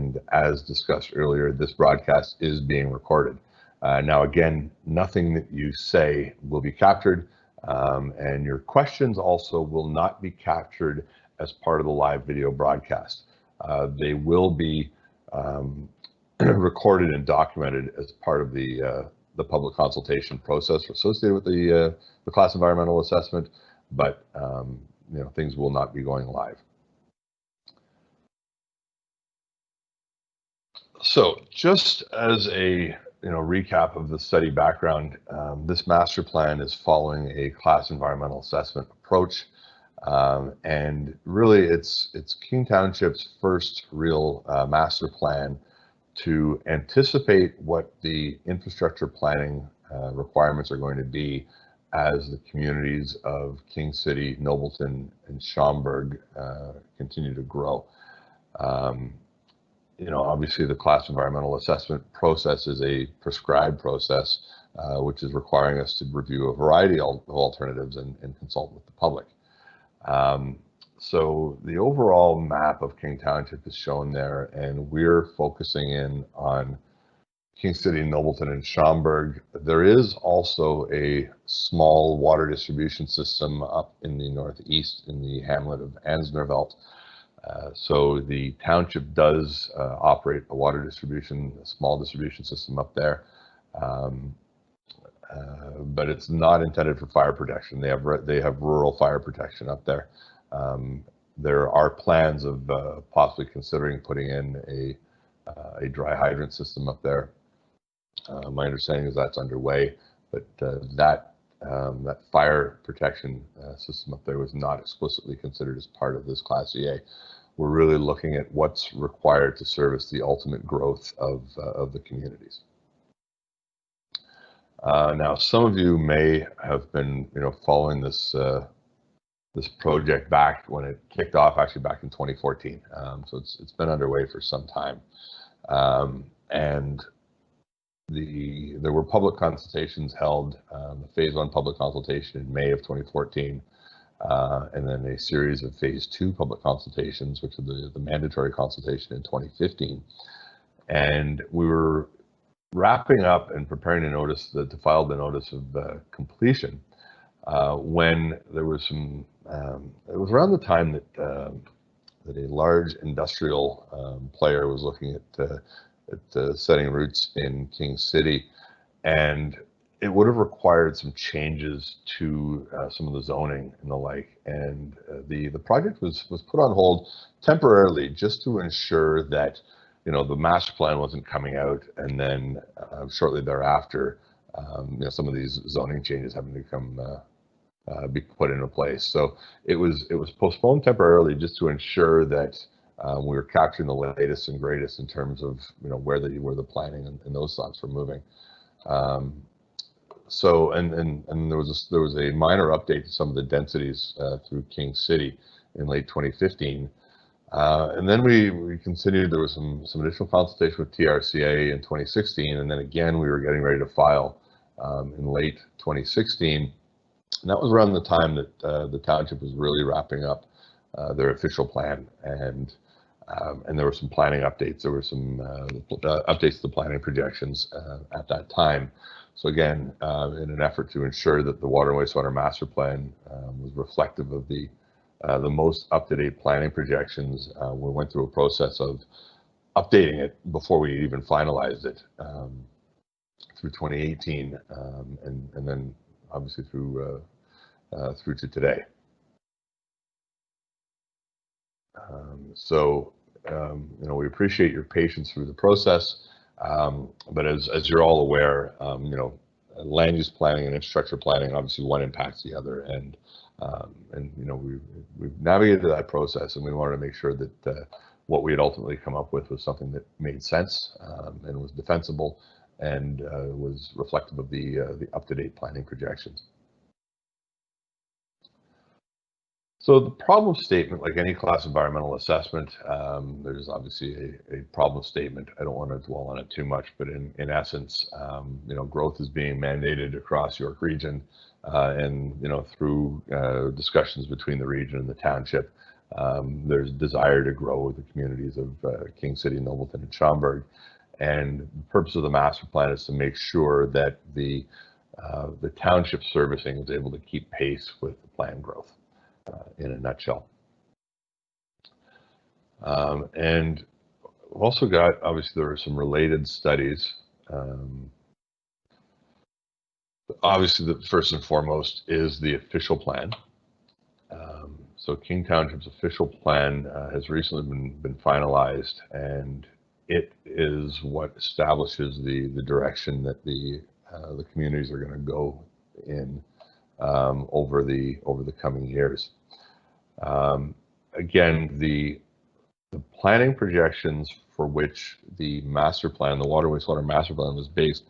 and as discussed earlier, this broadcast is being recorded. Now again, nothing that you say will be captured, and your questions also will not be captured as part of the live video broadcast. They will be recorded and documented as part of the public consultation process associated with the class environmental assessment, but things will not be going live. So just as a recap of the study background, this master plan is following a class environmental assessment approach, and really it's King Township's first real master plan to anticipate what the infrastructure planning requirements are going to be as the communities of King City, Nobleton, and Schaumburg continue to grow. Obviously the class environmental assessment process is a prescribed process, which is requiring us to review a variety of alternatives and consult with the public. So the overall map of King Township is shown there, and we're focusing in on King City, Nobleton, and Schaumburg. There is also a small water distribution system up in the northeast in the hamlet of Ansnerveld. So the township does operate a small distribution system up there, but it's not intended for fire protection. They have rural fire protection up there. There are plans of possibly considering putting in a dry hydrant system up there. My understanding is that's underway, but that fire protection system up there was not explicitly considered as part of this Class EA. We're really looking at what's required to service the ultimate growth of the communities. Now, some of you may have been, following this project back when it kicked off, actually back in 2014. So it's been underway for some time, and there were public consultations held, the phase 1 public consultation in May of 2014, and then a series of phase 2 public consultations, which are the mandatory consultation in 2015. And we were wrapping up and preparing to file the notice of completion when there was some, it was around the time that a large industrial player was looking at setting roots in King City, and it would have required some changes to some of the zoning and the like, and the project was put on hold temporarily just to ensure that the master plan wasn't coming out, and then shortly thereafter some of these zoning changes having to come be put into place. So it was postponed temporarily just to ensure that we were capturing the latest and greatest in terms of where the planning and those thoughts were moving. So and there was a minor update to some of the densities through King City in late 2015, and then we continued. There was some additional consultation with TRCA in 2016, and then again we were getting ready to file in late 2016. And that was around the time that the township was really wrapping up their official plan, and there were some planning updates. There were some updates to the planning projections at that time. So again, in an effort to ensure that the water and wastewater master plan was reflective of the most up-to-date planning projections, we went through a process of updating it before we even finalized it through 2018, and then obviously through to today. We appreciate your patience through the process, but as you're all aware, land use planning and infrastructure planning, obviously one impacts the other, and we've navigated that process, and we wanted to make sure that what we had ultimately come up with was something that made sense and was defensible and was reflective of the up-to-date planning projections. So the problem statement, like any class environmental assessment, there's obviously a problem statement. I don't want to dwell on it too much, but in essence, growth is being mandated across York Region, and through discussions between the region and the township, There's desire to grow the communities of King City, Nobleton, and Schaumburg. And the purpose of the master plan is to make sure that the township servicing is able to keep pace with the planned growth, in a nutshell. And we've also got, obviously, there are some related studies. Obviously, the first and foremost is the official plan. So King Township's official plan has recently been finalized, and it is what establishes the direction that the communities are going to go in over the coming years. Again, the planning projections for which the master plan, the water wastewater master plan, was based,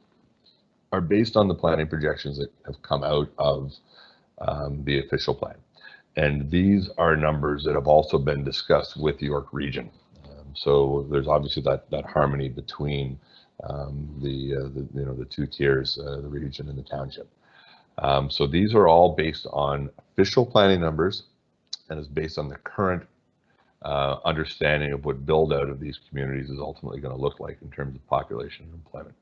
are based on the planning projections that have come out of the official plan. And these are numbers that have also been discussed with York Region. So there's obviously that harmony between the two tiers, the region and the township. So these are all based on official planning numbers, and is based on the current understanding of what build out of these communities is ultimately going to look like in terms of population and employment.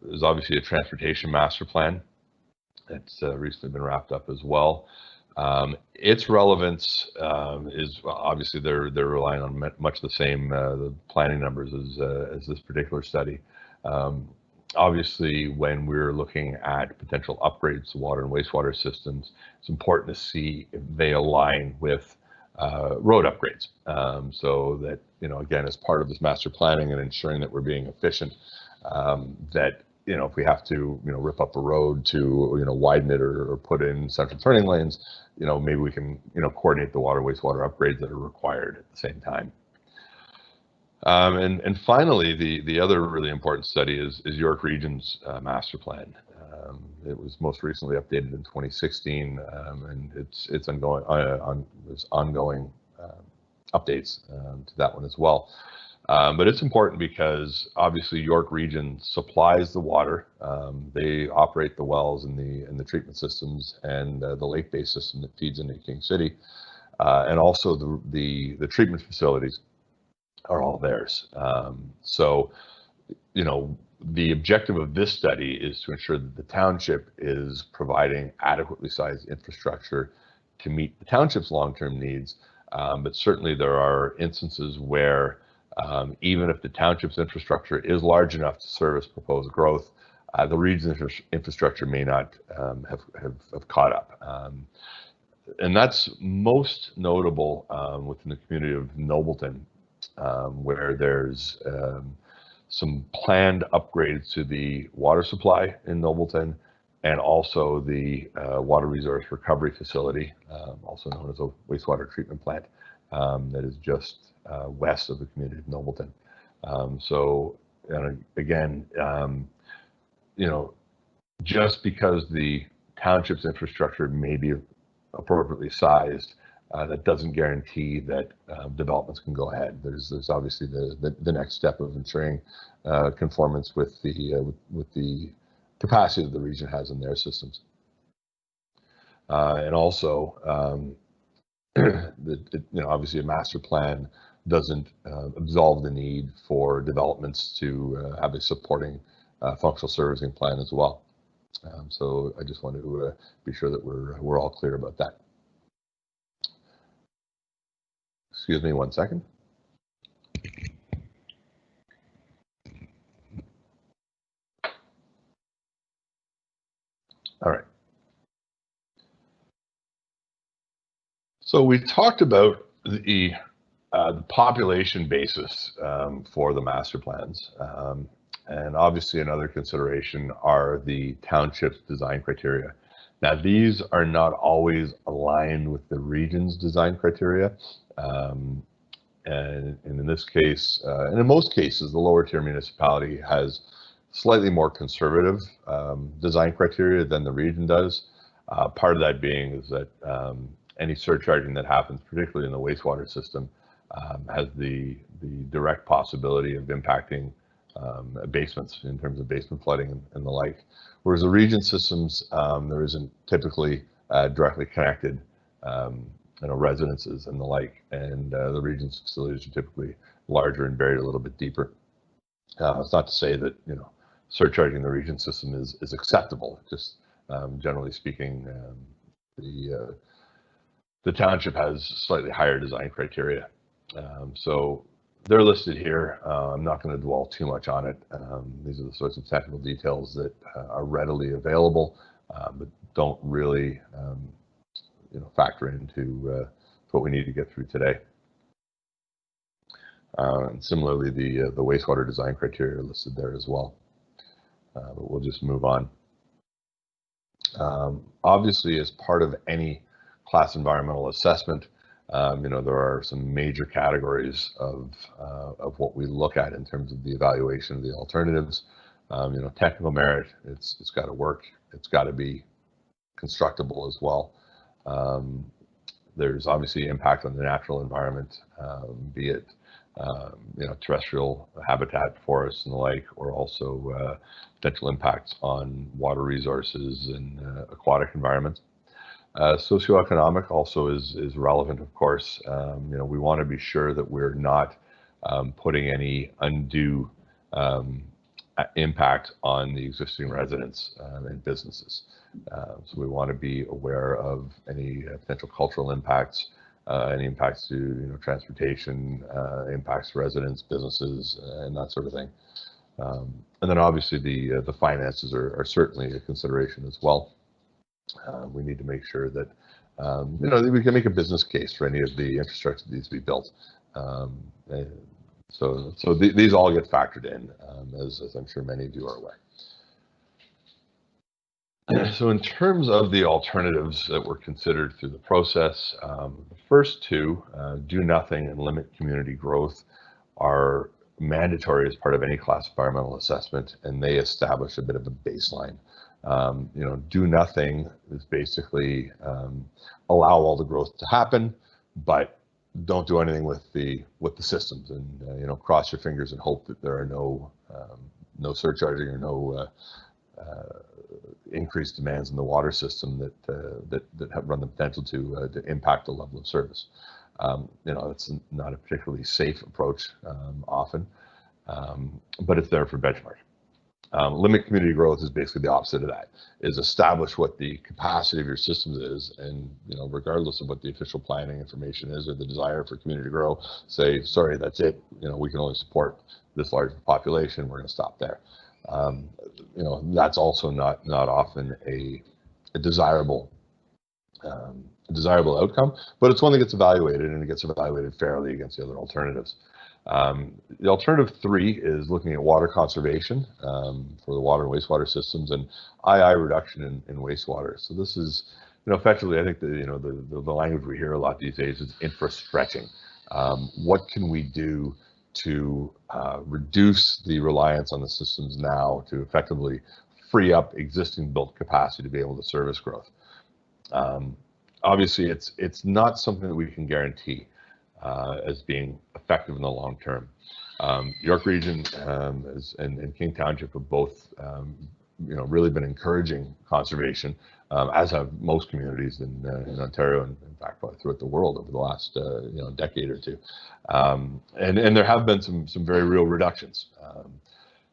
There's obviously a transportation master plan that's recently been wrapped up as well. Its relevance is obviously they're relying on much the same the planning numbers as this particular study. Obviously, when we're looking at potential upgrades to water and wastewater systems, it's important to see if they align with road upgrades. So that, again, as part of this master planning and ensuring that we're being efficient, that, if we have to, rip up a road to, widen it or put in central turning lanes, maybe we can, coordinate the water wastewater upgrades that are required at the same time. And finally, the other really important study is York Region's master plan. It was most recently updated in 2016, and it's ongoing there's ongoing updates to that one as well. But it's important because obviously York Region supplies the water. They operate the wells and the treatment systems and the lake-based system that feeds into King City, and also the treatment facilities are all theirs. So, the objective of this study is to ensure that the township is providing adequately sized infrastructure to meet the township's long-term needs. But certainly there are instances where even if the township's infrastructure is large enough to service proposed growth, the region's infrastructure may not have caught up. And that's most notable within the community of Nobleton, where there's some planned upgrades to the water supply in Nobleton, and also the water resource recovery facility, also known as a wastewater treatment plant, that is just west of the community of Nobleton. So again, just because the township's infrastructure may be appropriately sized, that doesn't guarantee that developments can go ahead. There's obviously the next step of ensuring conformance with the capacity that the region has in their systems, and also obviously a master plan doesn't absolve the need for developments to have a supporting functional servicing plan as well. So I just wanted to be sure that we're all clear about that. Excuse me 1 second. All right. So we talked about the population basis for the master plans. And obviously another consideration are the township's design criteria. Now, these are not always aligned with the region's design criteria. And in this case, and in most cases, the lower tier municipality has slightly more conservative design criteria than the region does. Part of that being is that any surcharging that happens, particularly in the wastewater system, has the direct possibility of impacting basements in terms of basement flooding and the like. Whereas the region systems, there isn't typically directly connected residences and the like, and the Region's facilities are typically larger and buried a little bit deeper. It's not to say that surcharging the Region system is acceptable. Just generally speaking, the township has slightly higher design criteria. So they're listed here. I'm not going to dwell too much on it. These are the sorts of technical details that are readily available, but don't really factor into what we need to get through today. And similarly, the wastewater design criteria are listed there as well. But we'll just move on. Obviously, as part of any class environmental assessment, there are some major categories of what we look at in terms of the evaluation of the alternatives. Technical merit, it's got to work. It's got to be constructible as well. There's obviously impact on the natural environment, be it terrestrial habitat, forests and the like, or also potential impacts on water resources and aquatic environments. Socio-economic also is relevant, of course. We want to be sure that we're not putting any undue impact on the existing residents and businesses. So we want to be aware of any potential cultural impacts, any impacts to transportation, impacts to residents, businesses, and that sort of thing. And then obviously the finances are certainly a consideration as well. We need to make sure that we can make a business case for any of the infrastructure that needs to be built. So these all get factored in, as I'm sure many of you are aware. So in terms of the alternatives that were considered through the process, the first two, do nothing and limit community growth, are mandatory as part of any class environmental assessment, and they establish a bit of a baseline. Do nothing is basically allow all the growth to happen, but don't do anything with the systems, and cross your fingers and hope that there are no surcharging or no increased demands in the water system that have run the potential to impact the level of service. It's not a particularly safe approach often, but it's there for benchmark. Limit community growth is basically the opposite of that, is establish what the capacity of your systems is, and regardless of what the official planning information is or the desire for community to grow, say, sorry, that's it, we can only support this large population, we're going to stop there. That's also not often a desirable outcome, but it's one that gets evaluated, and it gets evaluated fairly against the other alternatives. The alternative 3 is looking at water conservation for the water and wastewater systems, and II reduction in wastewater. So this is, effectively, I think the language we hear a lot these days is infra-stretching. What can we do to reduce the reliance on the systems now to effectively free up existing built capacity to be able to service growth? Obviously, it's not something that we can guarantee as being effective in the long term. York Region and King Township have both really been encouraging conservation, as have most communities in Ontario, and in fact probably throughout the world over the last decade or two. And there have been some very real reductions.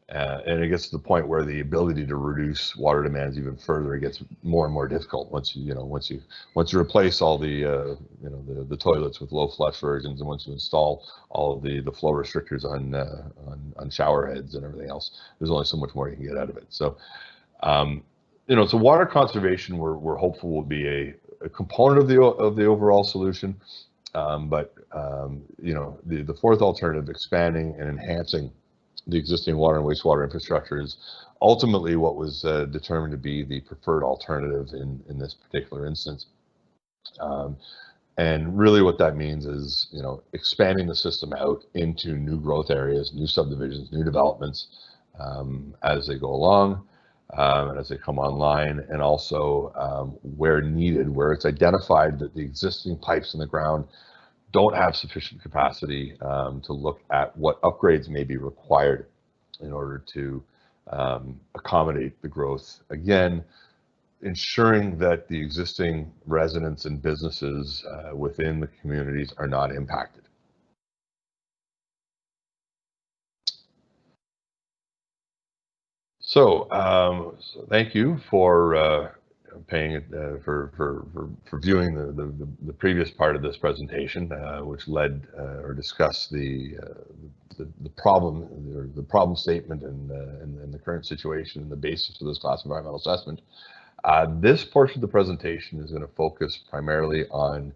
And it gets to the point where the ability to reduce water demands even further, it gets more and more difficult once you replace all the toilets with low flush versions, and once you install all of the flow restrictors on shower heads and everything else. There's only so much more you can get out of it. So so water conservation, we're hopeful will be a component of the overall solution, but the fourth alternative, expanding and enhancing the existing water and wastewater infrastructure, is ultimately what was determined to be the preferred alternative in this particular instance. And really what that means is, expanding the system out into new growth areas, new subdivisions, new developments as they go along, and as they come online, and also where needed, where it's identified that the existing pipes in the ground don't have sufficient capacity, to look at what upgrades may be required in order to accommodate the growth. Again, ensuring that the existing residents and businesses within the communities are not impacted. So, thank you for for viewing the previous part of this presentation, which led or discussed the problem, or the problem statement, and the current situation and the basis for this class environmental assessment. This portion of the presentation is going to focus primarily on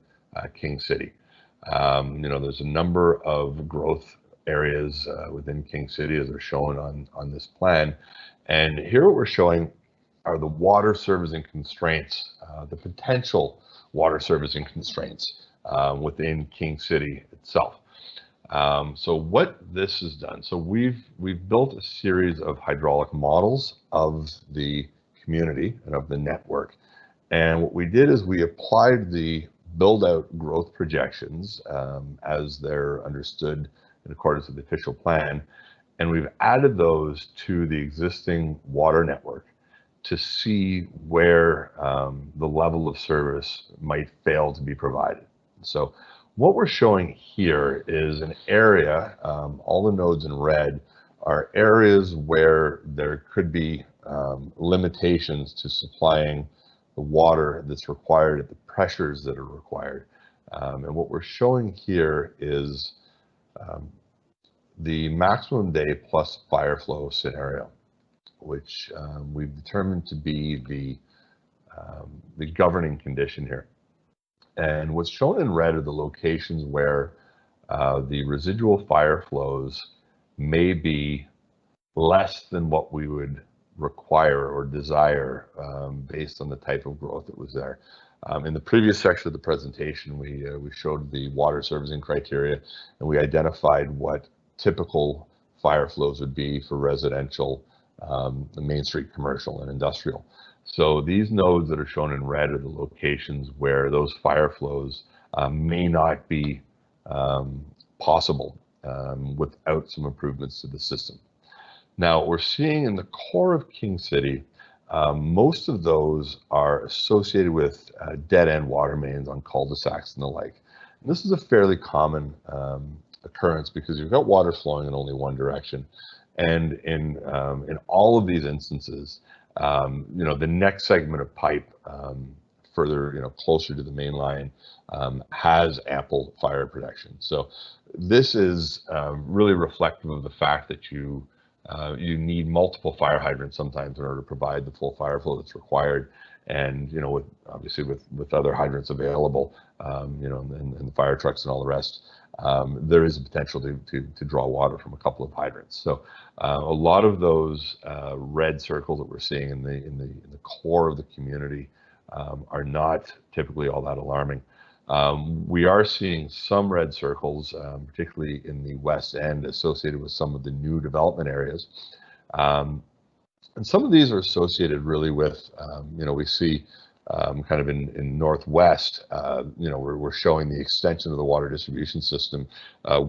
King City. There's a number of growth areas within King City, as are shown on this plan. And here what we're showing are the water servicing constraints, the potential water servicing constraints within King City itself. So what this has done, so we've built a series of hydraulic models of the community and of the network. And what we did is we applied the build-out growth projections as they're understood in accordance with the official plan, and we've added those to the existing water network to see where the level of service might fail to be provided. So what we're showing here is an area, all the nodes in red are areas where there could be limitations to supplying the water that's required at the pressures that are required. And what we're showing here is the maximum day plus fire flow scenario, which we've determined to be the governing condition here. And what's shown in red are the locations where the residual fire flows may be less than what we would require or desire based on the type of growth that was there. In the previous section of the presentation, we showed the water servicing criteria, and we identified what typical fire flows would be for residential, Main Street commercial, and industrial. So these nodes that are shown in red are the locations where those fire flows may not be possible without some improvements to the system. Now, what we're seeing in the core of King City, most of those are associated with dead-end water mains on cul-de-sacs and the like. And this is a fairly common occurrence because you've got water flowing in only one direction. And in all of these instances, the next segment of pipe further, closer to the main line has ample fire protection. So this is really reflective of the fact that you need multiple fire hydrants sometimes in order to provide the full fire flow that's required. And, obviously with other hydrants available, and the fire trucks and all the rest, there is a potential to draw water from a couple of hydrants. So a lot of those red circles that we're seeing in the core of the community are not typically all that alarming. We are seeing some red circles, particularly in the west end, associated with some of the new development areas. And some of these are associated really with, we see kind of in Northwest, we're showing the extension of the water distribution system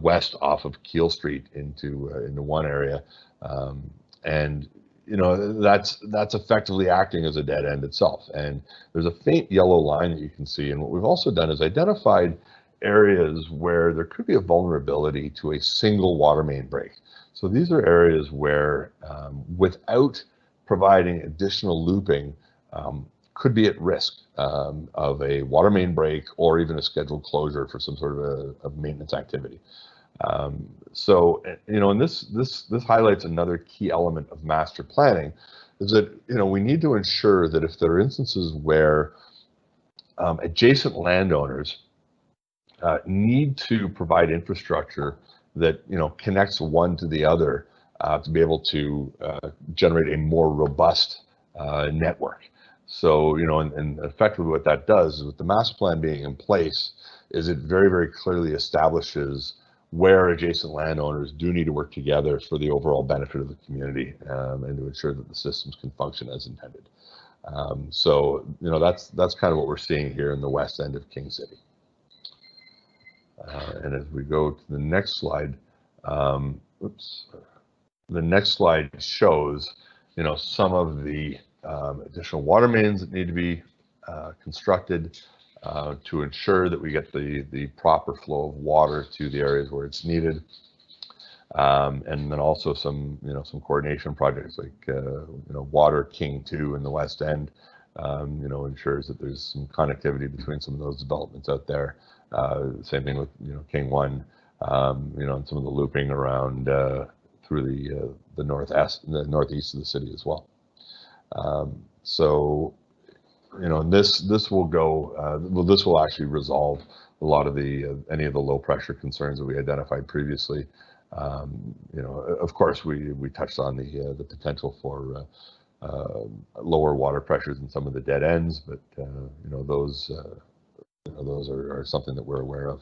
west off of Keel Street into one area. And that's effectively acting as a dead end itself. And there's a faint yellow line that you can see. And what we've also done is identified areas where there could be a vulnerability to a single water main break. So these are areas where, without providing additional looping, could be at risk of a water main break or even a scheduled closure for some sort of maintenance activity. And this highlights another key element of master planning, is that, we need to ensure that if there are instances where adjacent landowners need to provide infrastructure that, connects one to the other to be able to generate a more robust network. So, and effectively what that does is, with the master plan being in place, is it very, very clearly establishes where adjacent landowners do need to work together for the overall benefit of the community and to ensure that the systems can function as intended. That's kind of what we're seeing here in the west end of King City. And as we go to the next slide, the next slide shows, some of the additional water mains that need to be constructed to ensure that we get the proper flow of water to the areas where it's needed. And then also some coordination projects like Water King 2 in the West End, ensures that there's some connectivity between some of those developments out there. Same thing with King 1, and some of the looping around through the northeast of the city as well. So this will go. This will actually resolve a lot of any of the low pressure concerns that we identified previously. Of course, we touched on the potential for lower water pressures in some of the dead ends, but those are something that we're aware of.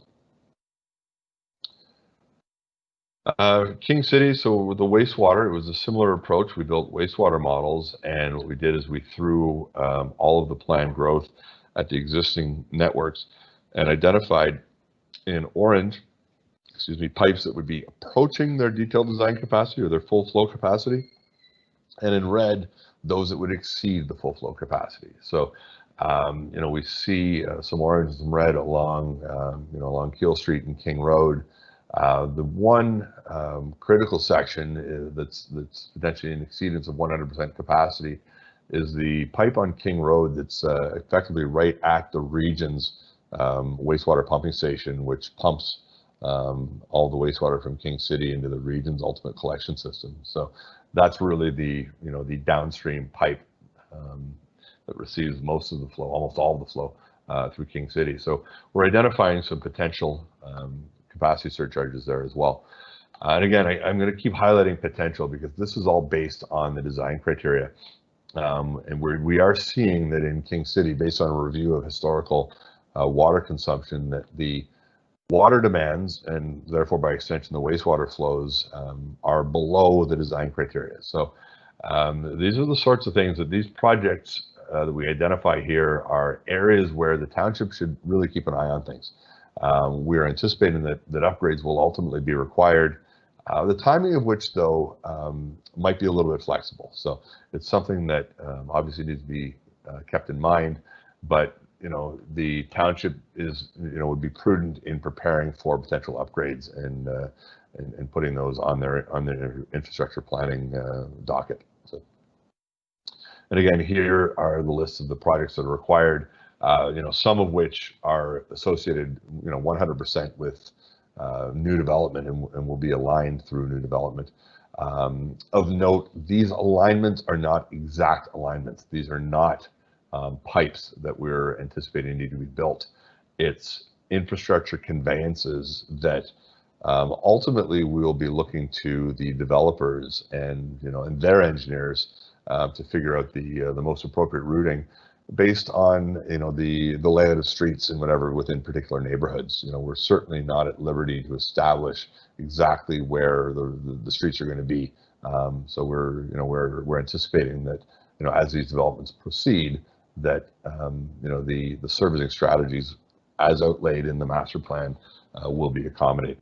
King City, so with the wastewater, it was a similar approach. We built wastewater models, and what we did is we threw all of the planned growth at the existing networks and identified in orange, pipes that would be approaching their detailed design capacity or their full flow capacity, and in red, those that would exceed the full flow capacity. So, we see some orange and some red along, along Keele Street and King Road. The one critical section that's potentially an exceedance of 100% capacity is the pipe on King Road that's effectively right at the region's wastewater pumping station, which pumps all the wastewater from King City into the region's ultimate collection system. So that's really the downstream pipe that receives most of the flow, almost all of the flow through King City. So we're identifying some potential capacity surcharges there as well. And again, I'm going to keep highlighting potential because this is all based on the design criteria. And we are seeing that in King City, based on a review of historical water consumption, that the water demands, and therefore by extension the wastewater flows, are below the design criteria. So these are the sorts of things that these projects that we identify here are areas where the township should really keep an eye on things. We're anticipating that upgrades will ultimately be required, the timing of which, though, might be a little bit flexible. So it's something that obviously needs to be kept in mind, but the township would be prudent in preparing for potential upgrades and putting those on their infrastructure planning docket. So, and again, here are the lists of the projects that are required. Some of which are associated, 100% with new development and will be aligned through new development. Of note, these alignments are not exact alignments. These are not pipes that we're anticipating need to be built. It's infrastructure conveyances that ultimately we will be looking to the developers and their engineers to figure out the most appropriate routing based on the layout of streets and whatever within particular neighborhoods. We're certainly not at liberty to establish exactly where the streets are going to be. So we're anticipating that as these developments proceed, that the servicing strategies as outlaid in the master plan will be accommodated.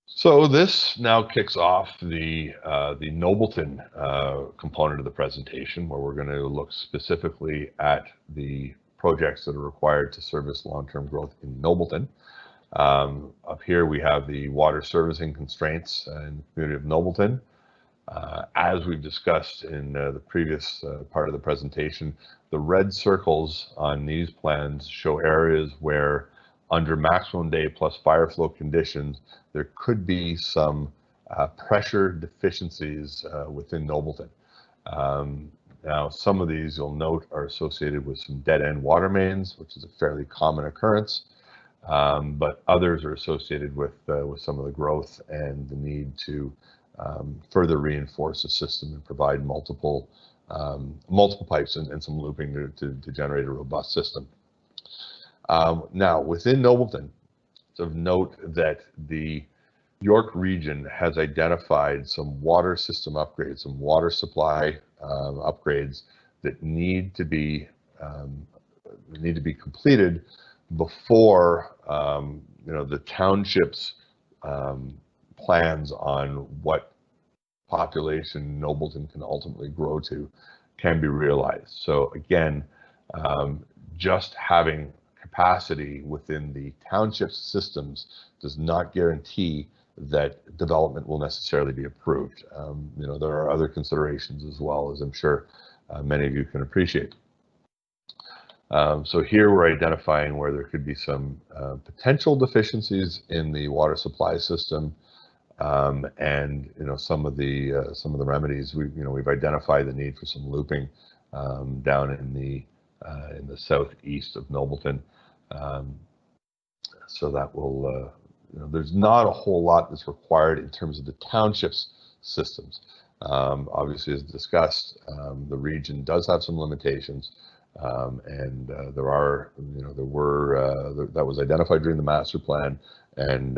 So this now kicks off the Nobleton component of the presentation, where we're going to look specifically at the projects that are required to service long-term growth in Nobleton. Up here we have the water servicing constraints in the community of Nobleton. As we've discussed in the previous part of the presentation, the red circles on these plans show areas where, under maximum day plus fire flow conditions, there could be some pressure deficiencies within Nobleton. Now, some of these, you'll note, are associated with some dead-end water mains, which is a fairly common occurrence, but others are associated with some of the growth and the need to further reinforce the system and provide multiple pipes and some looping to generate a robust system. Now, within Nobleton, it's of note that the York region has identified some water system upgrades, some water supply upgrades that need to be completed before the township's plans on what population Nobleton can ultimately grow to can be realized. So again, just having capacity within the township systems does not guarantee that development will necessarily be approved. There are other considerations as well, as I'm sure many of you can appreciate. So here we're identifying where there could be some potential deficiencies in the water supply system, and some of the remedies. We've identified the need for some looping down in the southeast of Nobleton. So that will, there's not a whole lot that's required in terms of the township's systems. Obviously, as discussed, the region does have some limitations, and that was identified during the master plan, and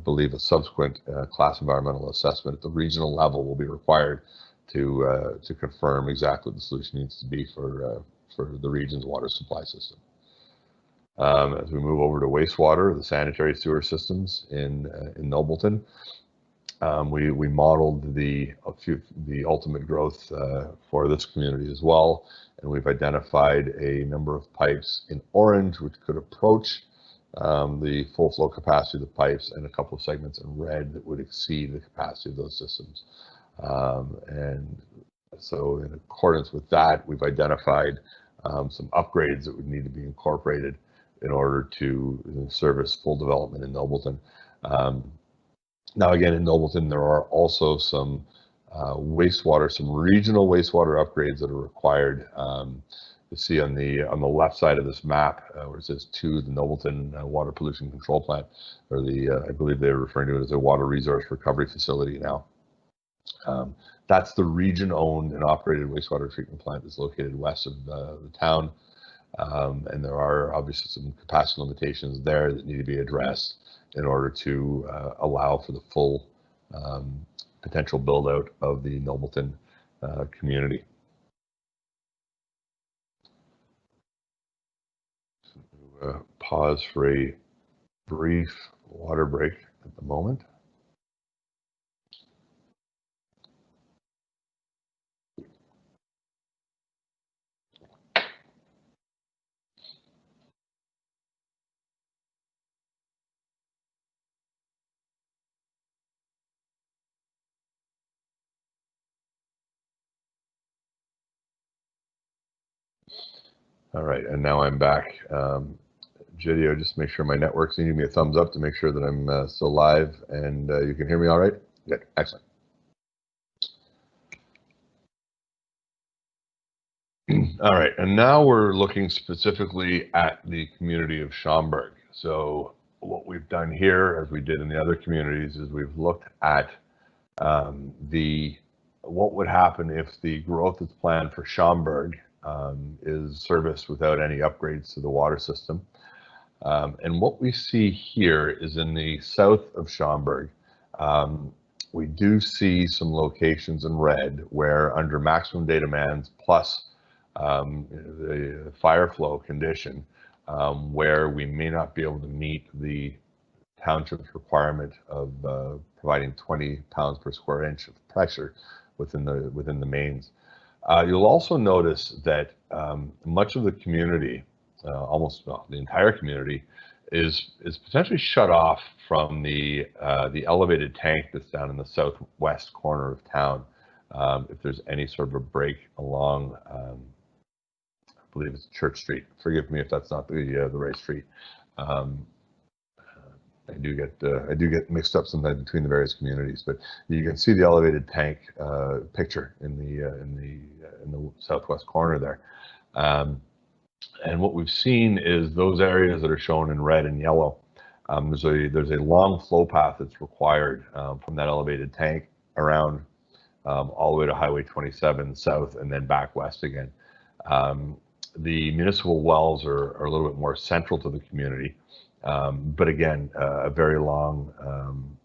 believe a subsequent class environmental assessment at the regional level will be required to confirm exactly what the solution needs to be for the region's water supply system. As we move over to wastewater, the sanitary sewer systems in Nobleton, we modeled the ultimate growth for this community as well, and we've identified a number of pipes in orange which could approach the full flow capacity of the pipes, and a couple of segments in red that would exceed the capacity of those systems. And so in accordance with that, we've identified some upgrades that would need to be incorporated in order to service full development in Nobleton. Now again, in Nobleton, there are also some regional wastewater upgrades that are required. You see on the left side of this map where it says to the Nobleton Water Pollution Control Plant, or I believe they're referring to it as a water resource recovery facility now. That's the region-owned and operated wastewater treatment plant that's located west of the town. And there are obviously some capacity limitations there that need to be addressed in order to allow for the full potential build-out of the Nobleton community. Pause for a brief water break at the moment. All right, and now I'm back. Video, just make sure my network's giving me a thumbs up to make sure that I'm still live and you can hear me all right? Good, excellent. All right, and now we're looking specifically at the community of Schaumburg. So what we've done here, as we did in the other communities, is we've looked at what would happen if the growth that's planned for Schaumburg is serviced without any upgrades to the water system. And what we see here is in the south of Schaumburg, we do see some locations in red where under maximum day demands plus the fire flow condition, where we may not be able to meet the township's requirement of providing 20 pounds per square inch of pressure within the mains. You'll also notice that much of the community, almost the entire community, is potentially shut off from the elevated tank that's down in the southwest corner of town. If there's any sort of a break along, I believe it's Church Street. Forgive me if that's not the right street. I do get mixed up sometimes between the various communities, but you can see the elevated tank picture in the southwest corner there. And what we've seen is those areas that are shown in red and yellow. There's a long flow path that's required from that elevated tank around all the way to Highway 27 south and then back west again. The municipal wells are a little bit more central to the community, but again, a very long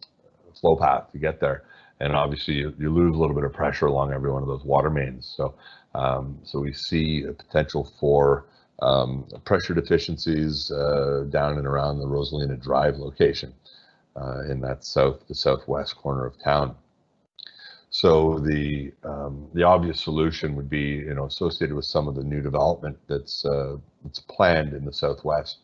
flow path to get there. And obviously you lose a little bit of pressure along every one of those water mains. So, so we see a potential for pressure deficiencies down and around the Rosalina Drive location. in that south to southwest corner of town. So the obvious solution would be, associated with some of the new development that's planned in the southwest,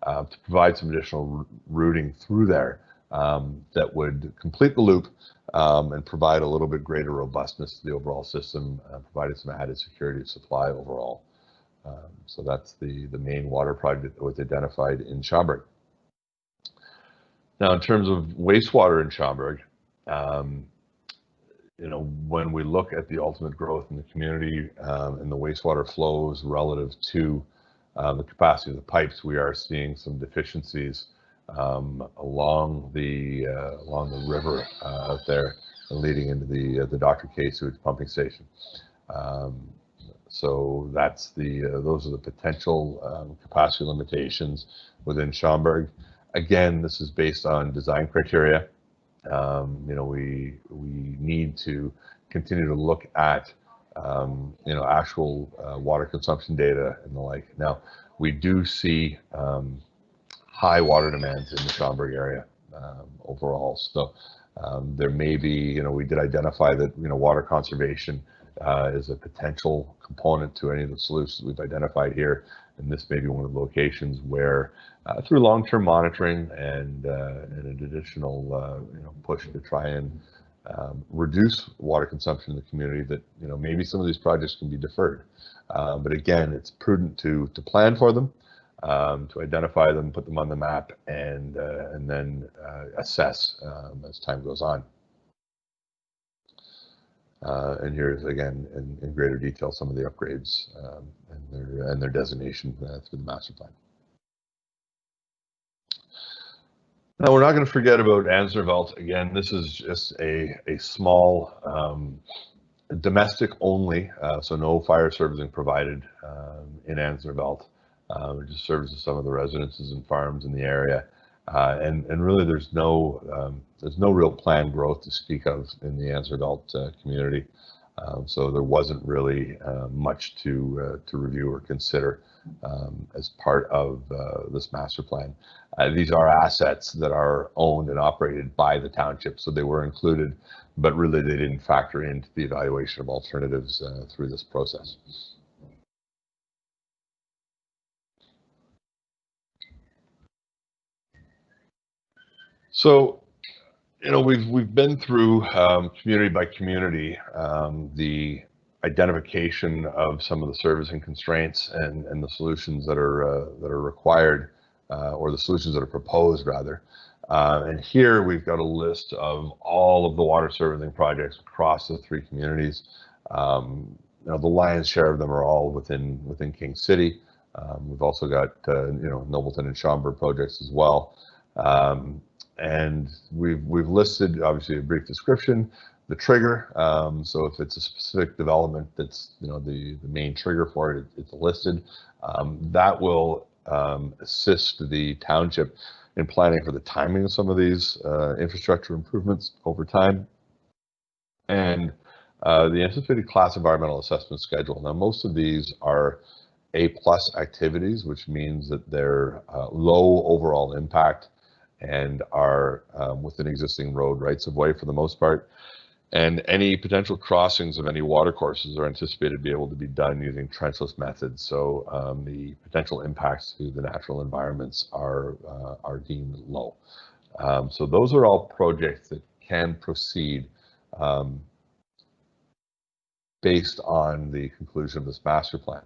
to provide some additional routing through there that would complete the loop and provide a little bit greater robustness to the overall system, provided some added security of supply overall. So that's the main water project that was identified in Schaumburg. Now, in terms of wastewater in Schaumburg, when we look at the ultimate growth in the community and the wastewater flows relative to the capacity of the pipes, we are seeing some deficiencies along the river out there, leading into the Dr. K sewage pumping station. So that's those are the potential capacity limitations within Schaumburg. Again, this is based on design criteria. We need to continue to look at actual water consumption data and the like. Now, we do see high water demands in the Schaumburg area overall. So there may be, we did identify that water conservation is a potential component to any of the solutions we've identified here, and this may be one of the locations where, through long-term monitoring and an additional push to try and reduce water consumption in the community, that maybe some of these projects can be deferred. But again, it's prudent to plan for them, to identify them, put them on the map, and then assess as time goes on. And here's again in greater detail some of the upgrades and their designation through the master plan. Now, we're not going to forget about Ansnerveld. Again, this is just a small domestic only, so no fire servicing provided in Ansnerveld. It just services some of the residences and farms in the area, and really there's no real planned growth to speak of in the Ansnerveld community. So there wasn't really much to review or consider as part of this master plan. These are assets that are owned and operated by the township, so they were included, but really they didn't factor into the evaluation of alternatives through this process. So, we've been through community by community the identification of some of the servicing constraints and the solutions that are required, or the solutions that are proposed rather. And here we've got a list of all of the water servicing projects across the three communities. The lion's share of them are all within King City. We've also got Nobleton and Schaumburg projects as well. And we've listed obviously a brief description, the trigger. So if it's a specific development that's the main trigger for it, it's listed. That will assist the township in planning for the timing of some of these infrastructure improvements over time. And the anticipated class environmental assessment schedule. Now, most of these are A+ activities, which means that they're low overall impact and are within existing road rights of way for the most part. And any potential crossings of any water courses are anticipated to be able to be done using trenchless methods. So the potential impacts to the natural environments are deemed low. So those are all projects that can proceed based on the conclusion of this master plan.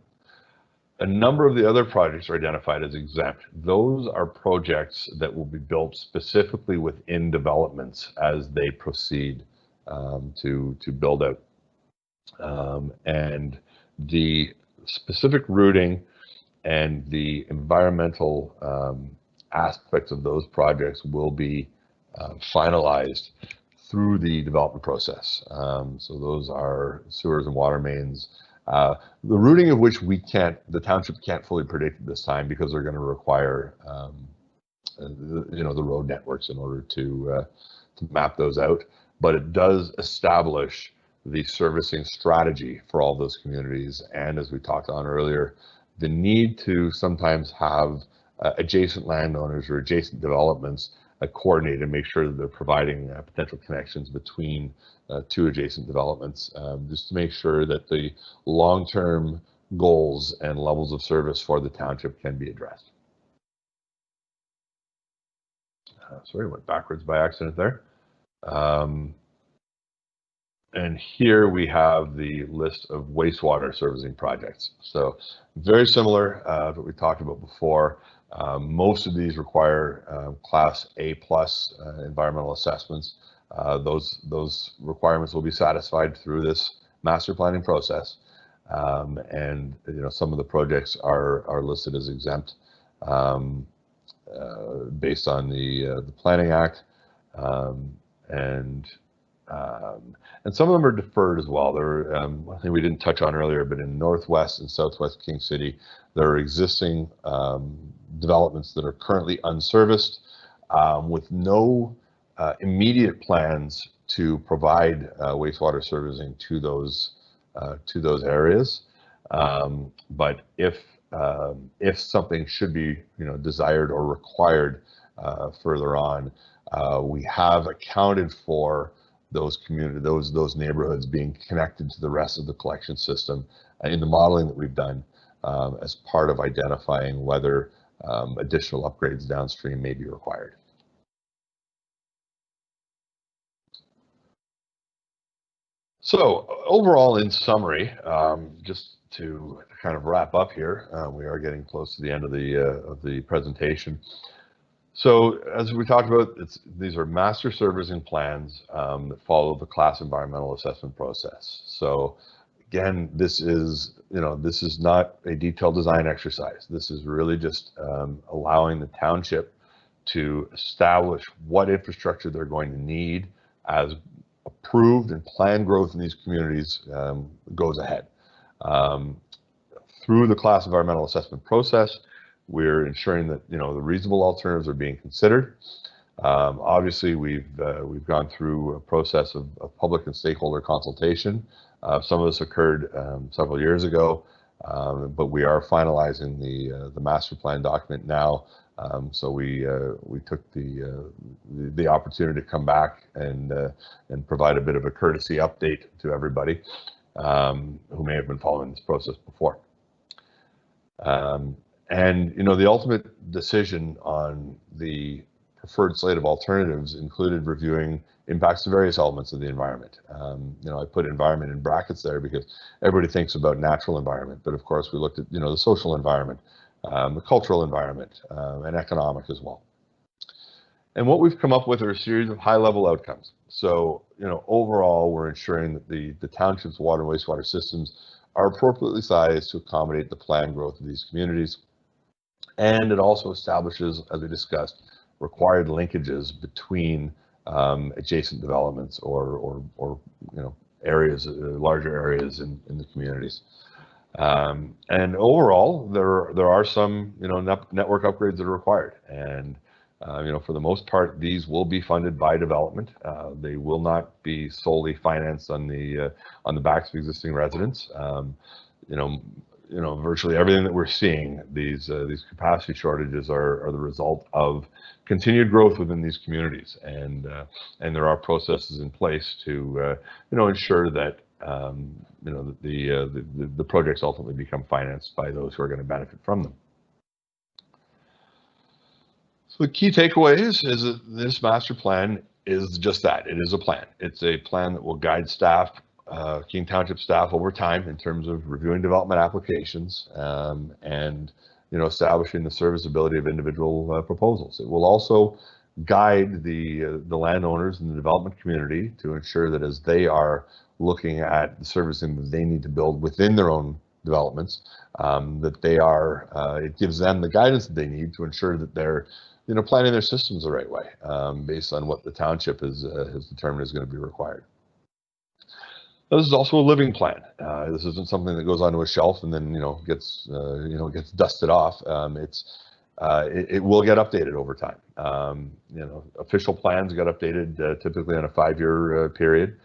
A number of the other projects are identified as exempt. Those are projects that will be built specifically within developments as they proceed to build out. And the specific routing and the environmental aspects of those projects will be finalized through the development process. So those are sewers and water mains, the routing of which the township can't fully predict at this time, because they're going to require the road networks in order to map those out. But it does establish the servicing strategy for all those communities, and as we talked on earlier, the need to sometimes have adjacent landowners or adjacent developments coordinate and make sure that they're providing potential connections between two adjacent developments, just to make sure that the long-term goals and levels of service for the township can be addressed. Sorry, went backwards by accident there. And here we have the list of wastewater servicing projects. So very similar to what we talked about before. Most of these require Class A+ environmental assessments. Those requirements will be satisfied through this master planning process. And some of the projects are listed as exempt based on the Planning Act, and some of them are deferred as well. There, one thing we didn't touch on earlier, but in Northwest and Southwest King City, there are existing developments that are currently unserviced with no immediate plans to provide wastewater servicing to those areas. But if something should be desired or required further on, we have accounted for those neighborhoods being connected to the rest of the collection system in the modeling that we've done as part of identifying whether additional upgrades downstream may be required. So overall, in summary, just to kind of wrap up here, we are getting close to the end of the presentation. So as we talked about, these are master servicing plans that follow the class environmental assessment process. So again, this is not a detailed design exercise. This is really just allowing the township to establish what infrastructure they're going to need as approved and planned growth in these communities goes ahead. Through the class environmental assessment process, we're ensuring that the reasonable alternatives are being considered. Obviously, we've gone through a process of public and stakeholder consultation. Some of this occurred several years ago, but we are finalizing the master plan document now. So we took the opportunity to come back and provide a bit of a courtesy update to everybody who may have been following this process before. And the ultimate decision on the preferred slate of alternatives included reviewing impacts to various elements of the environment. I put environment in brackets there because everybody thinks about natural environment, but of course we looked at the social environment, the cultural environment, and economic as well. And what we've come up with are a series of high-level outcomes. So overall, we're ensuring that the township's water and wastewater systems are appropriately sized to accommodate the planned growth of these communities. And it also establishes, as we discussed, required linkages between adjacent developments or areas, larger areas in the communities. And overall, there are some network upgrades that are required, and for the most part, these will be funded by development. They will not be solely financed on the backs of existing residents. Virtually everything that we're seeing, these capacity shortages are the result of continued growth within these communities, and there are processes in place to ensure that the projects ultimately become financed by those who are going to benefit from them. So the key takeaways is that this master plan is just that. It is a plan. It's a plan that will guide staff, King Township staff, over time in terms of reviewing development applications and establishing the serviceability of individual proposals. It will also guide the landowners and the development community to ensure that as they are looking at the servicing that they need to build within their own developments, that they are it gives them the guidance that they need to ensure that they're planning their systems the right way based on what the township has determined is going to be required. This is also a living plan. This isn't something that goes onto a shelf and then gets dusted off. It will get updated over time. Official plans get updated typically on a 5-year period.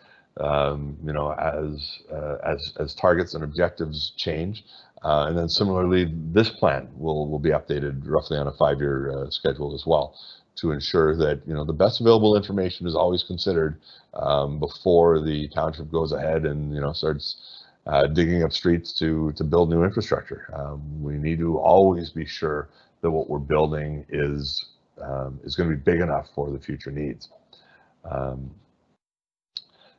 As targets and objectives change, and then similarly, this plan will be updated roughly on a 5-year schedule as well. to ensure that the best available information is always considered before the township goes ahead and starts digging up streets to build new infrastructure. We need to always be sure that what we're building is going to be big enough for the future needs.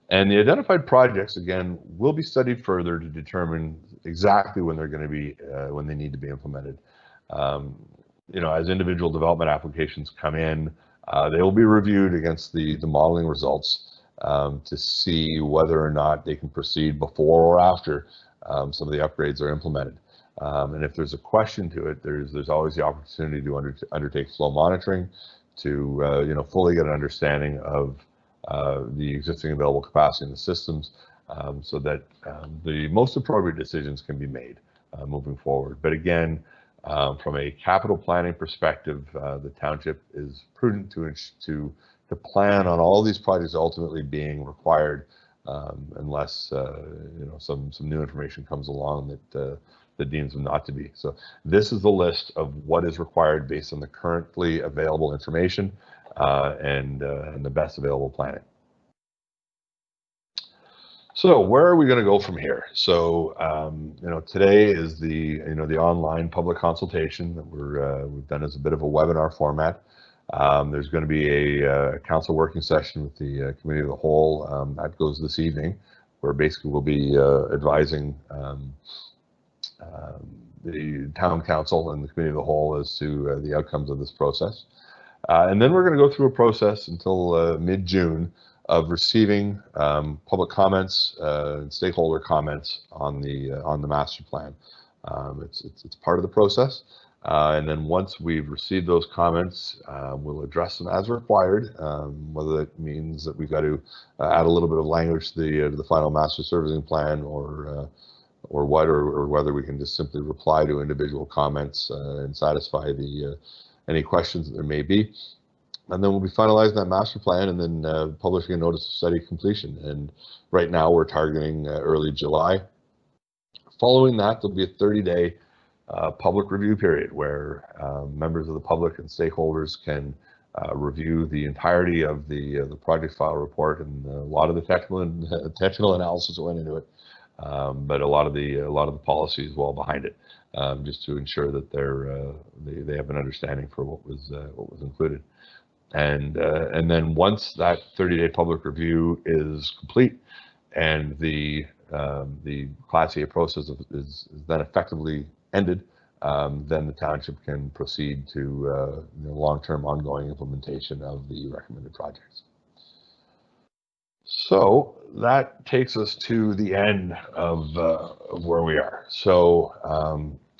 And the identified projects, again, will be studied further to determine exactly when they're going to be, when they need to be implemented. As individual development applications come in, they will be reviewed against the modeling results to see whether or not they can proceed before or after some of the upgrades are implemented. And if there's a question to it, there's always the opportunity to undertake flow monitoring to fully get an understanding of the existing available capacity in the systems, so that the most appropriate decisions can be made moving forward. But again, from a capital planning perspective, the township is prudent to plan on all these projects ultimately being required, unless some new information comes along that deems them not to be. So this is the list of what is required based on the currently available information and the best available planning. So where are we going to go from here? So today is the the online public consultation that we've done as a bit of a webinar format. There's going to be a council working session with the committee of the whole that goes this evening, where basically we'll be advising the town council and the committee of the whole as to the outcomes of this process. And then we're going to go through a process until mid-June of receiving public comments and stakeholder comments on the master plan. It's part of the process. And then once we've received those comments, we'll address them as required, whether that means that we've got to add a little bit of language to the final master servicing plan, or whether we can just simply reply to individual comments and satisfy any questions that there may be. And then we'll be finalizing that master plan and then publishing a notice of study completion. And right now we're targeting early July. Following that, there'll be a 30-day public review period where members of the public and stakeholders can review the entirety of the project file report and a lot of the technical analysis that went into it, but a lot of the policy as well behind it, just to ensure that they have an understanding for what was included. And then once that 30-day public review is complete and the Class A process is then effectively ended, then the township can proceed to long-term ongoing implementation of the recommended projects. So that takes us to the end of where we are. So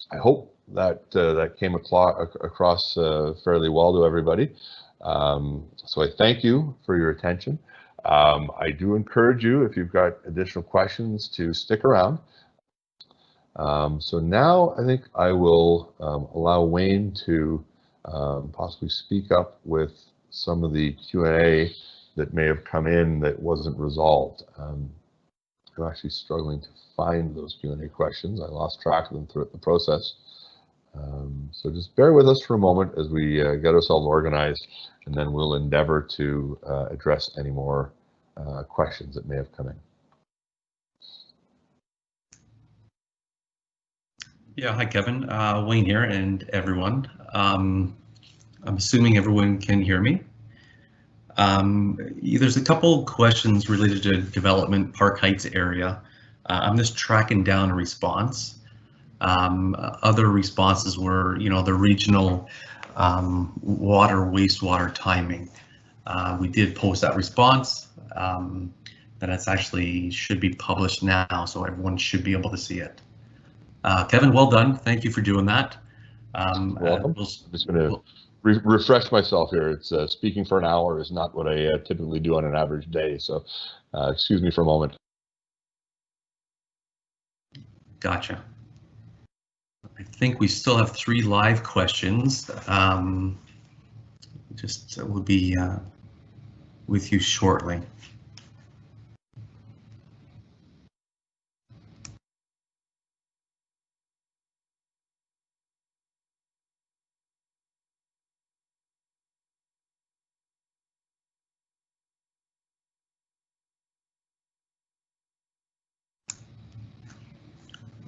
I hope that came across fairly well to everybody. So I thank you for your attention. I do encourage you, if you've got additional questions, to stick around. So now I think I will allow Wayne to possibly speak up with some of the Q&A that may have come in that wasn't resolved. I'm actually struggling to find those Q&A questions. I lost track of them throughout the process. So just bear with us for a moment as we get ourselves organized, and then we'll endeavor to address any more questions that may have come in. Yeah, hi Kevin, Wayne here, and everyone. I'm assuming everyone can hear me. There's a couple questions related to development, Park Heights area. I'm just tracking down a response. Other responses were, the regional water wastewater timing. We did post that response. That it's actually should be published now, so everyone should be able to see it. Kevin, well done. Thank you for doing that. Welcome. I'm just going to refresh myself here. It's speaking for an hour is not what I typically do on an average day, so excuse me for a moment. Gotcha. I think we still have 3 live questions. Just we'll be with you shortly.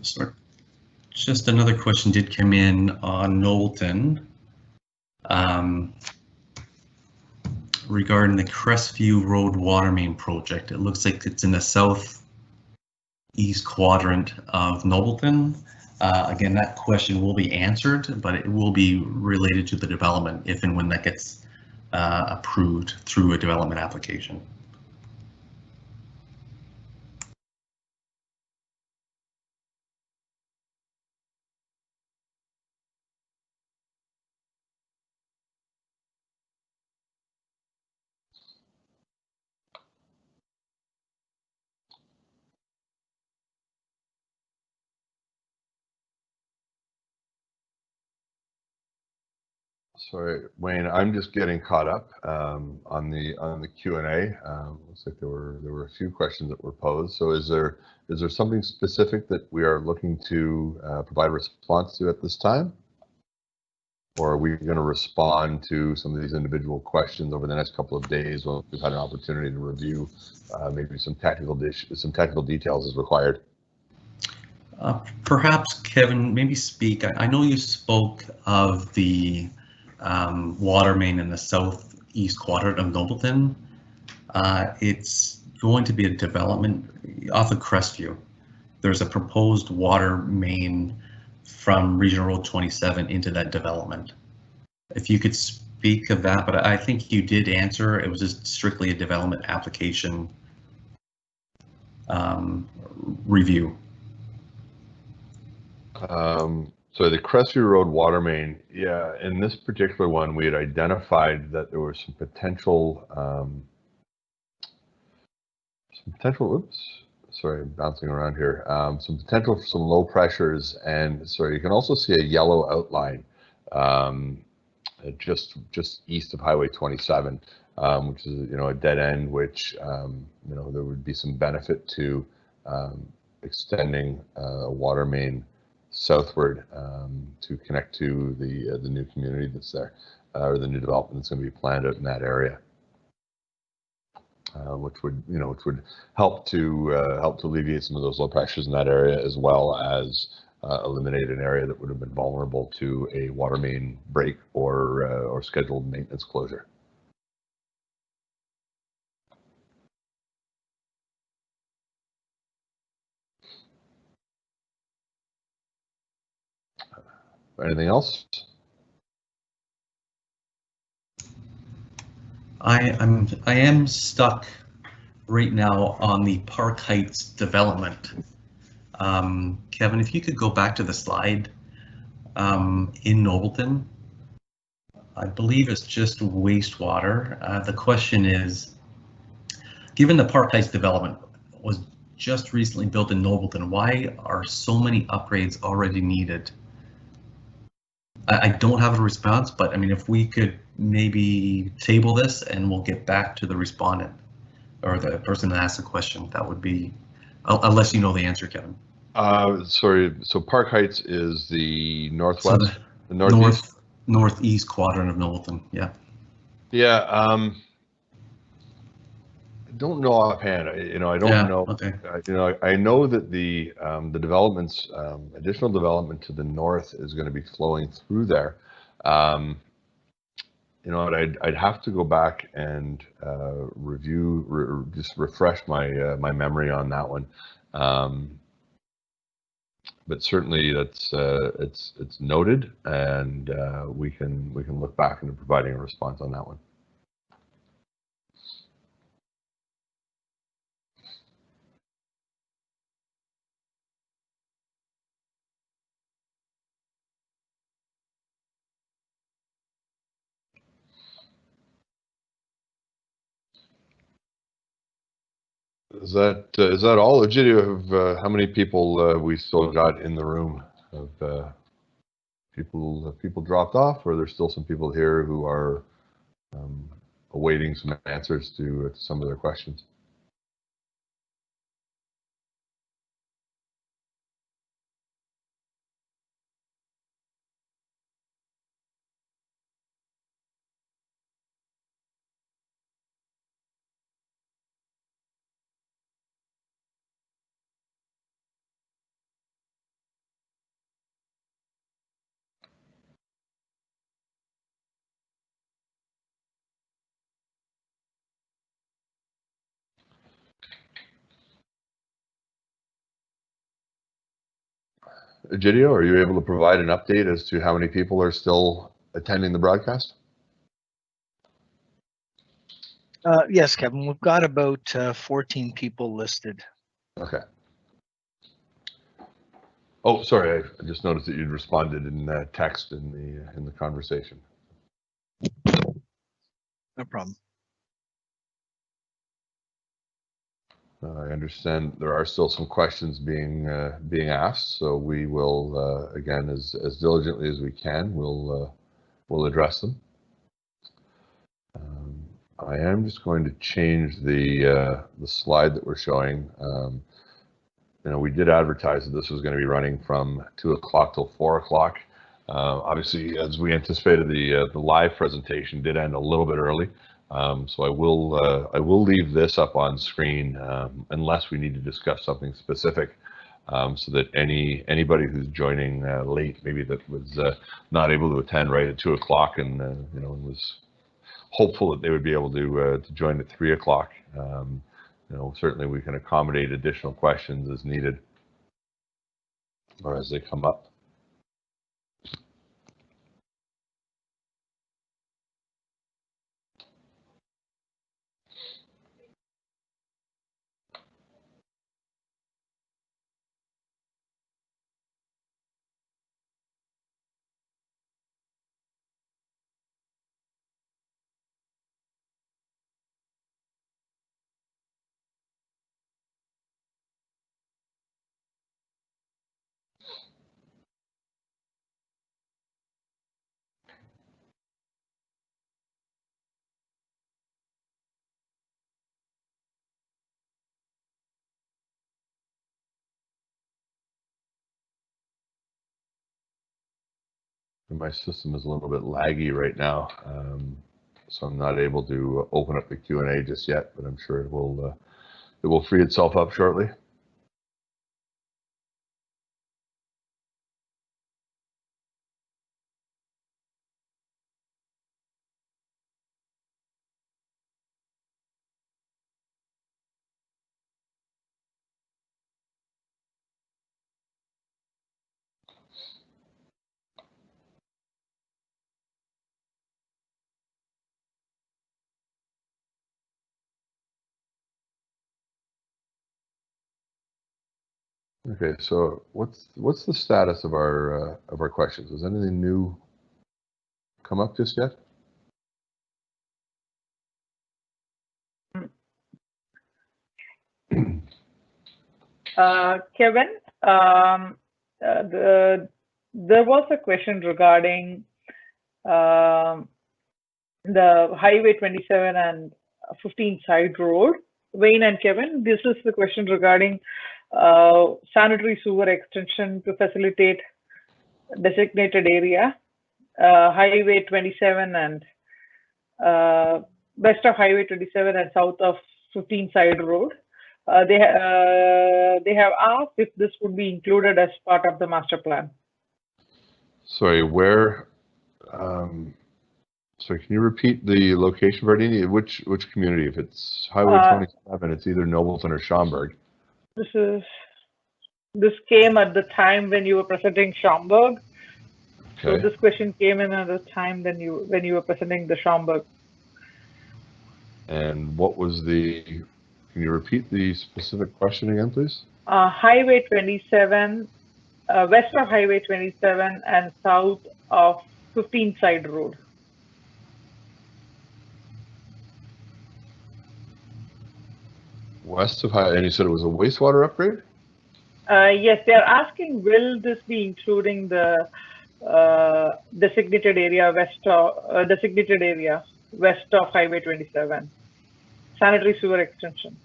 So just another question did come in on Knowlton regarding the Crestview Road water main project. It looks like it's in the southeast quadrant of Knowlton. Again, that question will be answered, but it will be related to the development if and when that gets approved through a development application. Sorry, Wayne, I'm just getting caught up on the Q&A. Looks like there were a few questions that were posed. So is there something specific that we are looking to provide a response to at this time? Or are we going to respond to some of these individual questions over the next couple of days when we've had an opportunity to review maybe some technical details as required? Perhaps Kevin, maybe speak. I know you spoke of the water main in the southeast quadrant of Knowlton. It's going to be a development off of Crestview. There's a proposed water main from Regional Road 27 into that development. If you could speak of that, but I think you did answer. It was just strictly a development application review. So the Krusty Road water main, yeah, in this particular one, we had identified that there was some potential, oops, sorry, I'm bouncing around here, some potential for some low pressures, and sorry, you can also see a yellow outline just east of Highway 27, which is, a dead end, which, there would be some benefit to extending a water main southward to connect to the new community that's there, or the new development that's going to be planned out in that area, which would help to alleviate some of those low pressures in that area, as well as eliminate an area that would have been vulnerable to a water main break or scheduled maintenance closure. Anything else? I am stuck right now on the Park Heights development. Kevin, if you could go back to the slide in Knowlton, I believe it's just wastewater. The question is, given the Park Heights development was just recently built in Knowlton, why are so many upgrades already needed? I don't have a response, but I mean, if we could maybe table this and we'll get back to the respondent or the person that asked the question, that would be, unless you know the answer, Kevin. Sorry, so Park Heights is the northwest, So the northeast? Northeast quadrant of Knowlton, yeah. Yeah, I don't know offhand. I don't know. Okay. I know that the developments, additional development to the north is going to be flowing through there. I'd have to go back and review, just refresh my memory on that one. But certainly that's it's noted, and we can look back into providing a response on that one. Is that all? Did you have how many people we still got in the room? Have people dropped off, or there's still some people here who are awaiting some answers to some of their questions? Egidio, are you able to provide an update as to how many people are still attending the broadcast? Yes, Kevin, we've got about 14 people listed. Okay. Oh, sorry, I just noticed that you'd responded in text in the conversation. No problem. I understand there are still some questions being asked, so we will again, as diligently as we can, we'll address them. I am just going to change the slide that we're showing. You know, we did advertise that this was going to be running from 2 o'clock till 4 o'clock. Obviously, as we anticipated, the live presentation did end a little bit early. So I will leave this up on screen unless we need to discuss something specific, so that anybody who's joining late, maybe that was not able to attend right at 2 o'clock, and you know, was hopeful that they would be able to join at 3 o'clock. You know, certainly we can accommodate additional questions as needed or as they come up. My system is a little bit laggy right now, so I'm not able to open up the Q&A just yet, but I'm sure it will free itself up shortly. Okay, so what's the status of our questions? Has anything new come up just yet? Kevin, there was a question regarding the Highway 27 and 15 side road. Wayne and Kevin, this is the question regarding sanitary sewer extension to facilitate designated area, Highway 27 and west of Highway 27 and south of 15 side road. They have asked if this would be included as part of the master plan. Sorry, where? Sorry, can you repeat the location, Vardini? Which community? If it's Highway 27, it's either Nobleton or Schaumburg. This came at the time when you were presenting Schaumburg. Okay. So this question came in at the time when you were presenting the Schaumburg. And what was the? Can you repeat the specific question again, please? Highway 27, west of Highway 27 and south of 15 side road. West of Highway, and you said it was a wastewater upgrade? Yes, they are asking, will this be including the designated area west of Highway 27, sanitary sewer extension?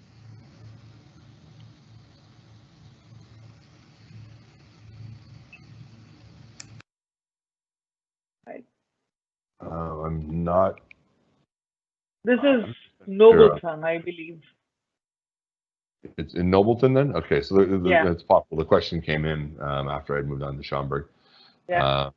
I'm not. This is Nobleton, I believe. It's in Nobleton then? Okay, so Yeah. it's possible. The question came in after I'd moved on to Schaumburg. Yeah.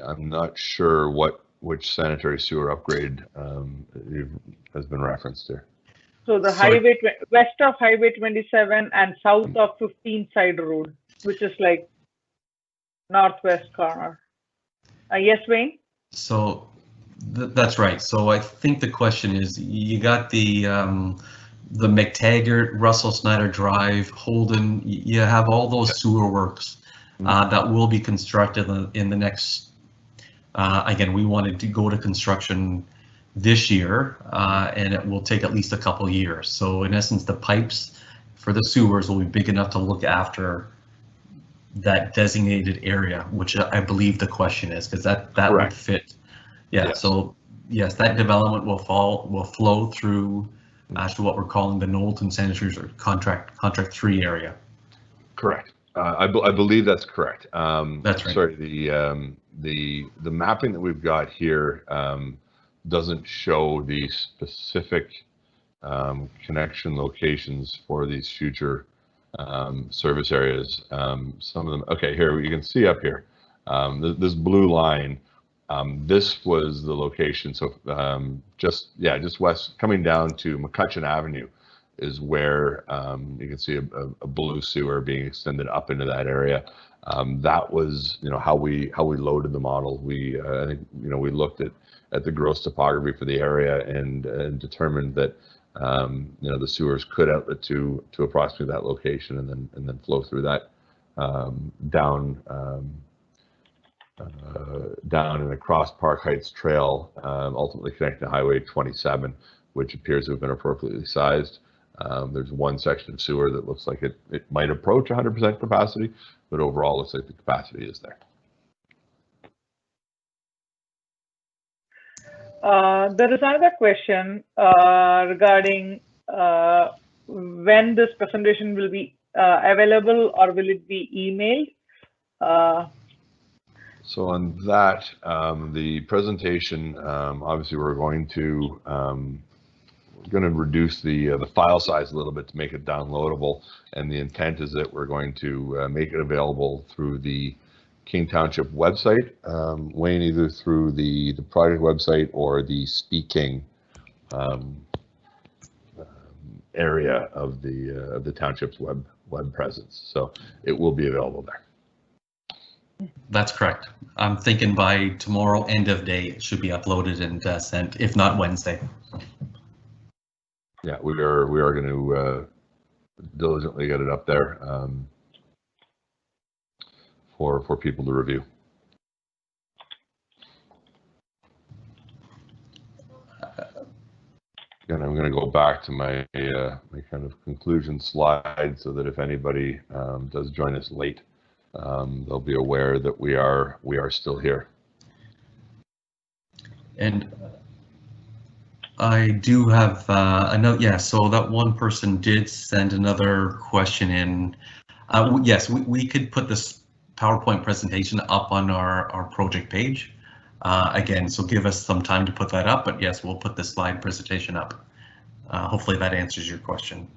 I'm not sure which sanitary sewer upgrade has been referenced here. So the highway west of Highway 27 and south of 15 Side Road, which is like northwest corner. Yes, Wayne? So that's right. So I think the question is, you got the McTaggart, Russell Snyder Drive, Holden, you have all those sewer works that will be constructed in the next, again, we wanted to go to construction this year, and it will take at least a couple years. So in essence, the pipes for the sewers will be big enough to look after that designated area, which I believe the question is, because that would fit. Yeah, so yes, that development will flow through to what we're calling the Knowlton Sanitary Contract 3 area. Correct. I believe that's correct. That's right. Sorry, the mapping that we've got here doesn't show the specific connection locations for these future service areas. Some of them, okay, here you can see up here, this blue line. This was the location. So just west, coming down to McCutcheon Avenue, is where you can see a blue sewer being extended up into that area. That was, how we loaded the model. I think, we looked at the gross topography for the area and determined that the sewers could outlet to approximately that location and then flow through that down and across Park Heights Trail, ultimately connecting to Highway 27, which appears to have been appropriately sized. There's one section of sewer that looks like it might approach 100% capacity, but overall looks like the capacity is there. There is another question regarding when this presentation will be available, or will it be emailed? So on that, the presentation, obviously we're going to reduce the file size a little bit to make it downloadable, and the intent is that we're going to make it available through the King Township website, Wayne, either through the project website or the speaking area of the township's web presence. So it will be available there. That's correct. I'm thinking by tomorrow, end of day, it should be uploaded and sent, if not Wednesday. Yeah, we are going to diligently get it up there for people to review. And I'm going to go back to my my kind of conclusion slide, so that if anybody does join us late, they'll be aware that we are still here. And I do have a note. Yeah, so that one person did send another question in. Yes, we could put this PowerPoint presentation up on our project page. Again, so give us some time to put that up, but yes, we'll put the slide presentation up. Hopefully that answers your question.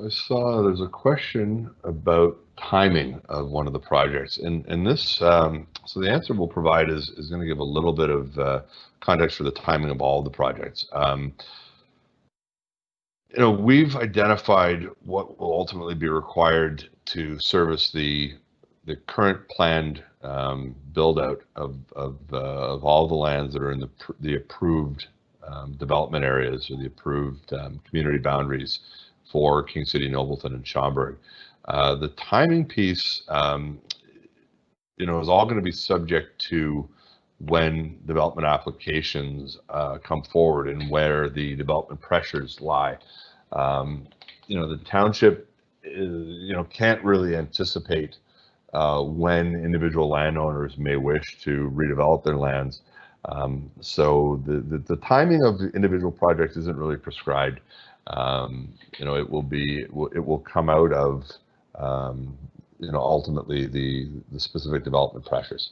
I saw there's a question about timing of one of the projects, and this, so the answer we'll provide is going to give a little bit of context for the timing of all the projects. We've identified what will ultimately be required to service the current planned build out of all the lands that are in the approved development areas or the approved community boundaries for King City, Nobleton, and Schaumburg. The timing piece, is all going to be subject to when development applications come forward and where the development pressures lie. The township can't really anticipate when individual landowners may wish to redevelop their lands. So the timing of the individual projects isn't really prescribed. It will come out of ultimately the specific development pressures.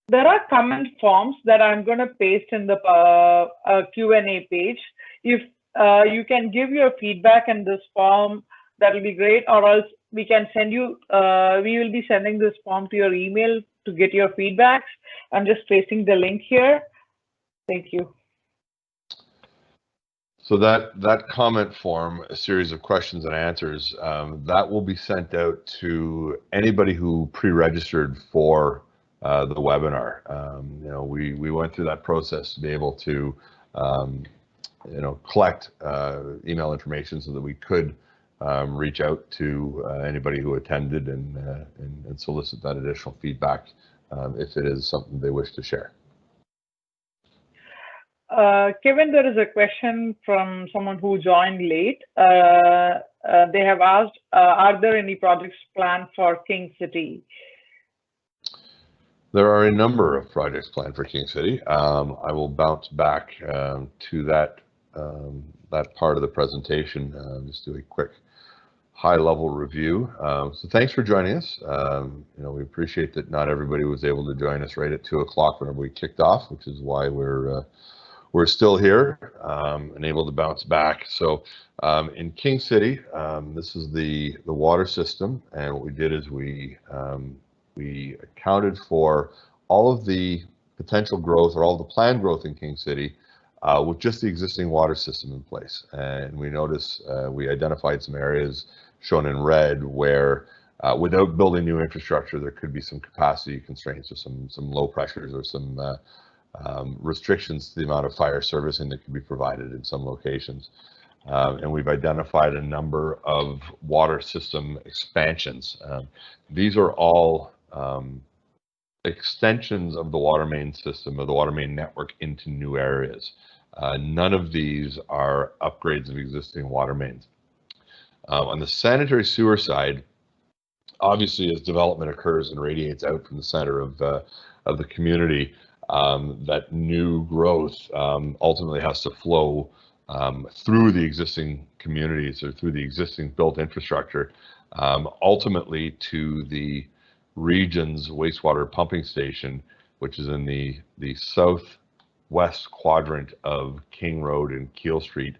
There are comment forms that I'm going to paste in the Q&A page. If you can give your feedback in this form, that will be great, or else we can send you, we will be sending this form to your email to get your feedbacks. I'm just pasting the link here. Thank you. So that comment form, a series of questions and answers, that will be sent out to anybody who pre-registered for the webinar. We went through that process to be able to, collect email information so that we could reach out to anybody who attended and solicit that additional feedback if it is something they wish to share. Kevin, there is a question from someone who joined late. They have asked, are there any projects planned for King City? There are a number of projects planned for King City. I will bounce back to that part of the presentation, just do a quick high-level review. So thanks for joining us. We appreciate that not everybody was able to join us right at 2 o'clock whenever we kicked off, which is why we're still here and able to bounce back. So in King City, this is the water system, and what we did is we accounted for all of the potential growth or all the planned growth in King City with just the existing water system in place. And we noticed we identified some areas shown in red where without building new infrastructure, there could be some capacity constraints or some low pressures or some restrictions to the amount of fire servicing that could be provided in some locations. And we've identified a number of water system expansions. These are all extensions of the water main system, of the water main network into new areas. None of these are upgrades of existing water mains. On the sanitary sewer side, obviously as development occurs and radiates out from the center of the community, that new growth ultimately has to flow through the existing communities or through the existing built infrastructure, ultimately to the region's wastewater pumping station, which is in the southwest quadrant of King Road and Keel Street,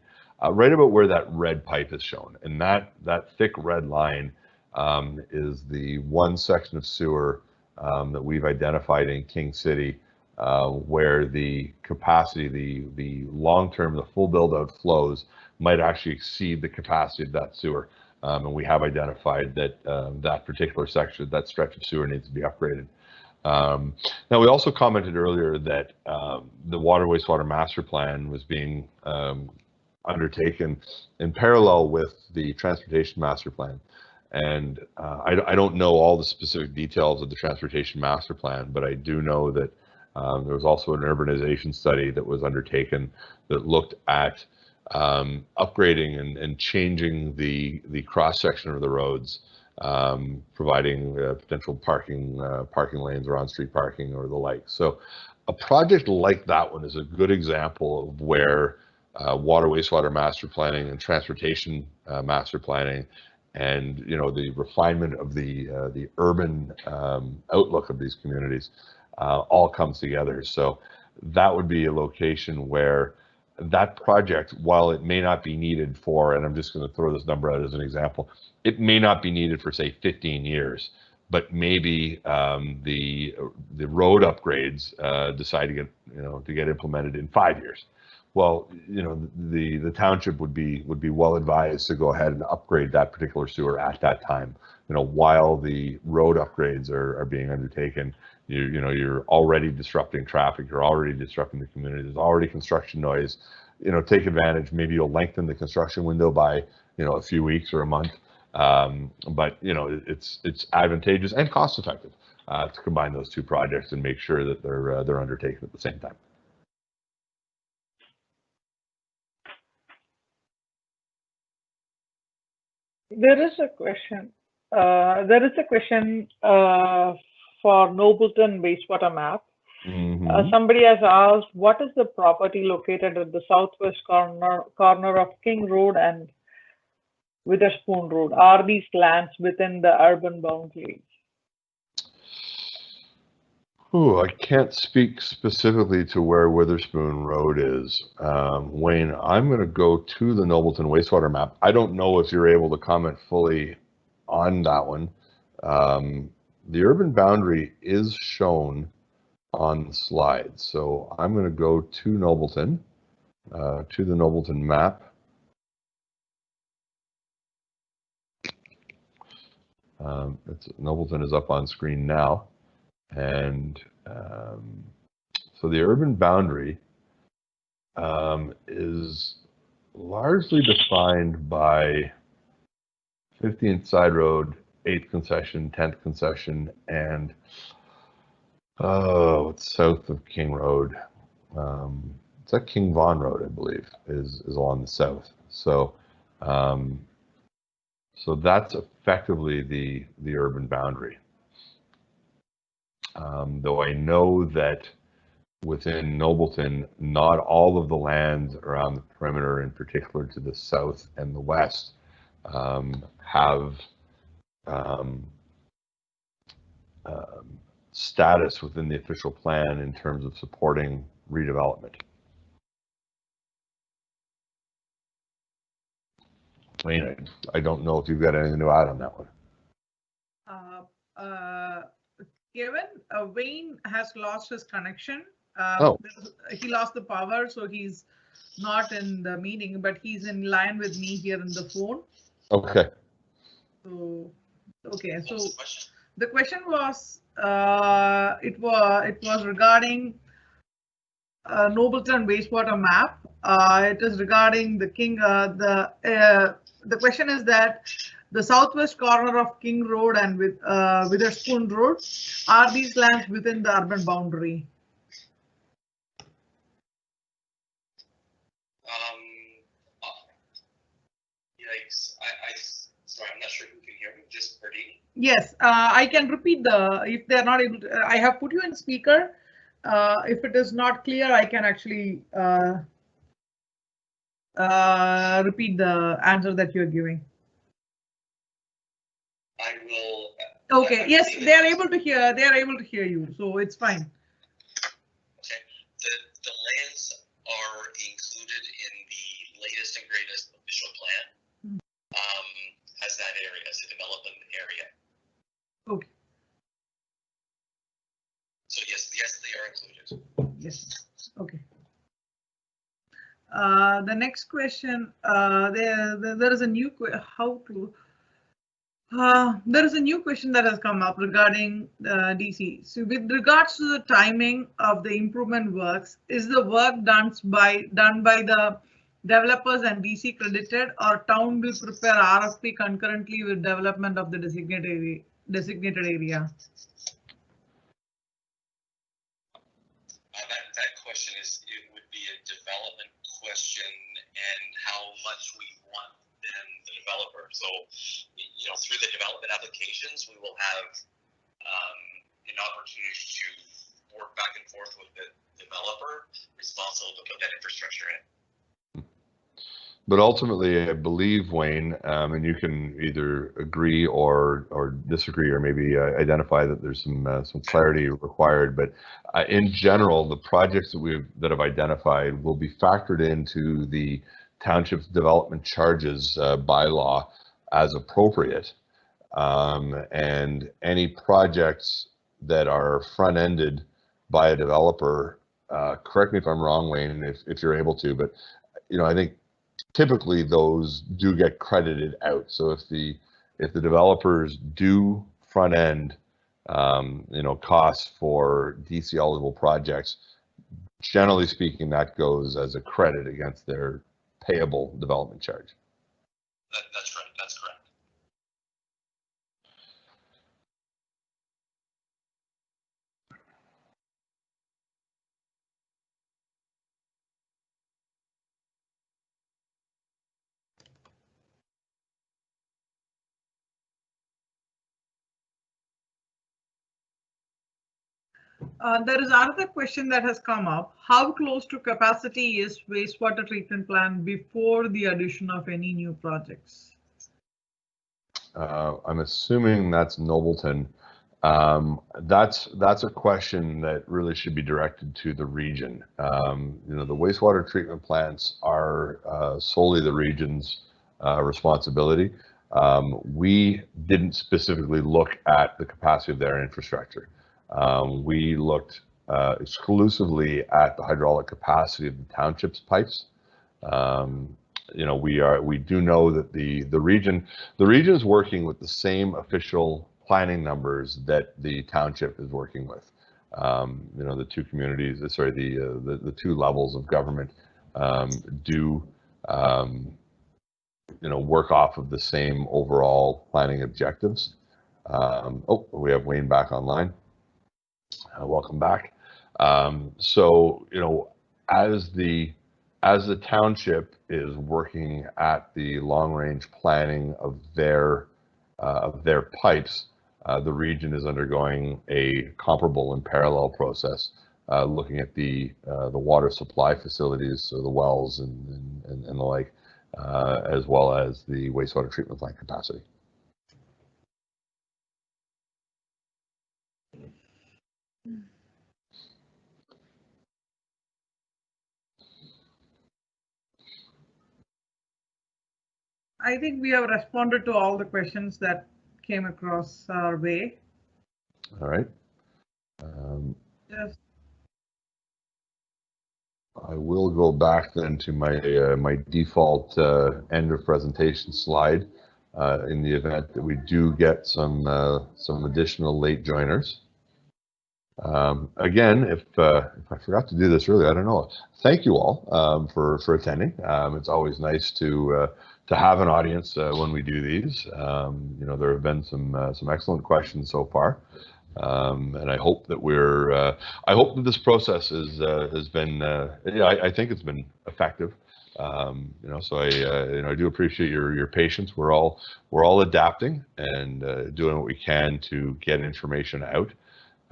right about where that red pipe is shown. And that thick red line is the one section of sewer that we've identified in King City where the capacity, the long-term, the full build-out flows might actually exceed the capacity of that sewer. And we have identified that that particular section, that stretch of sewer needs to be upgraded. Now, we also commented earlier that the water wastewater master plan was being undertaken in parallel with the transportation master plan. And I don't know all the specific details of the transportation master plan, but I do know that there was also an urbanization study that was undertaken that looked at upgrading and changing the cross-section of the roads, providing potential parking lanes or on-street parking or the like. So a project like that one is a good example of where water wastewater master planning and transportation master planning and the refinement of the urban outlook of these communities all comes together. So that would be a location where that project, while it may not be needed for, and I'm just going to throw this number out as an example, it may not be needed for say 15 years, but maybe the road upgrades decide to get implemented in 5 years. Well, the township would be well advised to go ahead and upgrade that particular sewer at that time. While the road upgrades are being undertaken, you're already disrupting traffic, you're already disrupting the community. There's already construction noise. Take advantage. Maybe you'll lengthen the construction window by a few weeks or a month. But it's advantageous and cost effective to combine those two projects and make sure that they're undertaken at the same time. There is a question. For Nobleton wastewater map. Mm-hmm. Somebody has asked, what is the property located at the southwest corner of King Road and Witherspoon Road? Are these lands within the urban boundaries? I can't speak specifically to where Witherspoon Road is. Wayne, I'm going to go to the Nobleton wastewater map. I don't know if you're able to comment fully on that one. The urban boundary is shown on the slide. So I'm going to go to Nobleton, to the Nobleton map. Nobleton is up on screen now. And so the urban boundary is largely defined by 15th Side Road, 8th concession, 10th concession, and it's south of King Road. It's at King Vaughan Road, I believe, is along the south. So so that's effectively the urban boundary. Though I know that within Nobleton, not all of the land around the perimeter, in particular to the south and the west, have status within the official plan in terms of supporting redevelopment. Wayne, I don't know if you've got anything to add on that one. Kevin, Wayne has lost his connection. He lost the power, so he's not in the meeting, but he's in line with me here in the phone. Okay. So, okay, so the question was, it was regarding Nobleton wastewater map. It is regarding the King. The question is that the southwest corner of King Road and with Witherspoon Road, are these lands within the urban boundary? Yikes! Sorry, I'm not sure who can hear me. Just Pardini. Yes, I can repeat if they are not able to. I have put you in speaker. If it is not clear, I can actually repeat the answer that you're giving. I will. Okay. Yes, they are able to hear. They are able to hear you, so it's fine. Okay. The lands are included in the latest and greatest official plan. As that area, as a development area. Okay. So yes, they are included. Yes. Okay. The next question. There is a new there is a new question that has come up regarding DC. So with regards to the timing of the improvement works, is the work done by the developers and DC credited, or town will prepare RFP concurrently with development of the designated area? That question it would be a development question and how much we want them, the developer. So, through the development applications, we will have an opportunity to work back and forth with the developer responsible to put that infrastructure in. But ultimately, I believe, Wayne, and you can either agree or disagree, or maybe identify that there's some clarity required. But in general, the projects that have identified will be factored into the township's development charges bylaw as appropriate. and any projects that are front-ended by a developer, correct me if I'm wrong, Wayne, if you're able to, but I think typically those do get credited out. So if the developers do front end costs for DC eligible projects, generally speaking, that goes as a credit against their payable development charge. That's right. That's correct. There is another question that has come up. How close to capacity is wastewater treatment plant before the addition of any new projects? I'm assuming that's Nobleton. That's a question that really should be directed to the region. The wastewater treatment plants are solely the region's responsibility. We didn't specifically look at the capacity of their infrastructure. We looked exclusively at the hydraulic capacity of the township's pipes. We do know that the region is working with the same official planning numbers that the township is working with. The two communities, the two levels of government do work off of the same overall planning objectives. Oh, we have Wayne back online. Welcome back. So as the township is working at the long-range planning of their pipes, the region is undergoing a comparable and parallel process, looking at the water supply facilities, so the wells and the like, as well as the wastewater treatment plant capacity. I think we have responded to all the questions that came across our way. All right. Yes. I will go back then to my default end of presentation slide in the event that we do get some additional late joiners. Again, if I forgot to do this earlier, I don't know. Thank you all for attending. It's always nice to have an audience when we do these. There have been some excellent questions so far, and I hope that I hope that this process has been. I think it's been effective. So I do appreciate your patience. We're all adapting and doing what we can to get information out.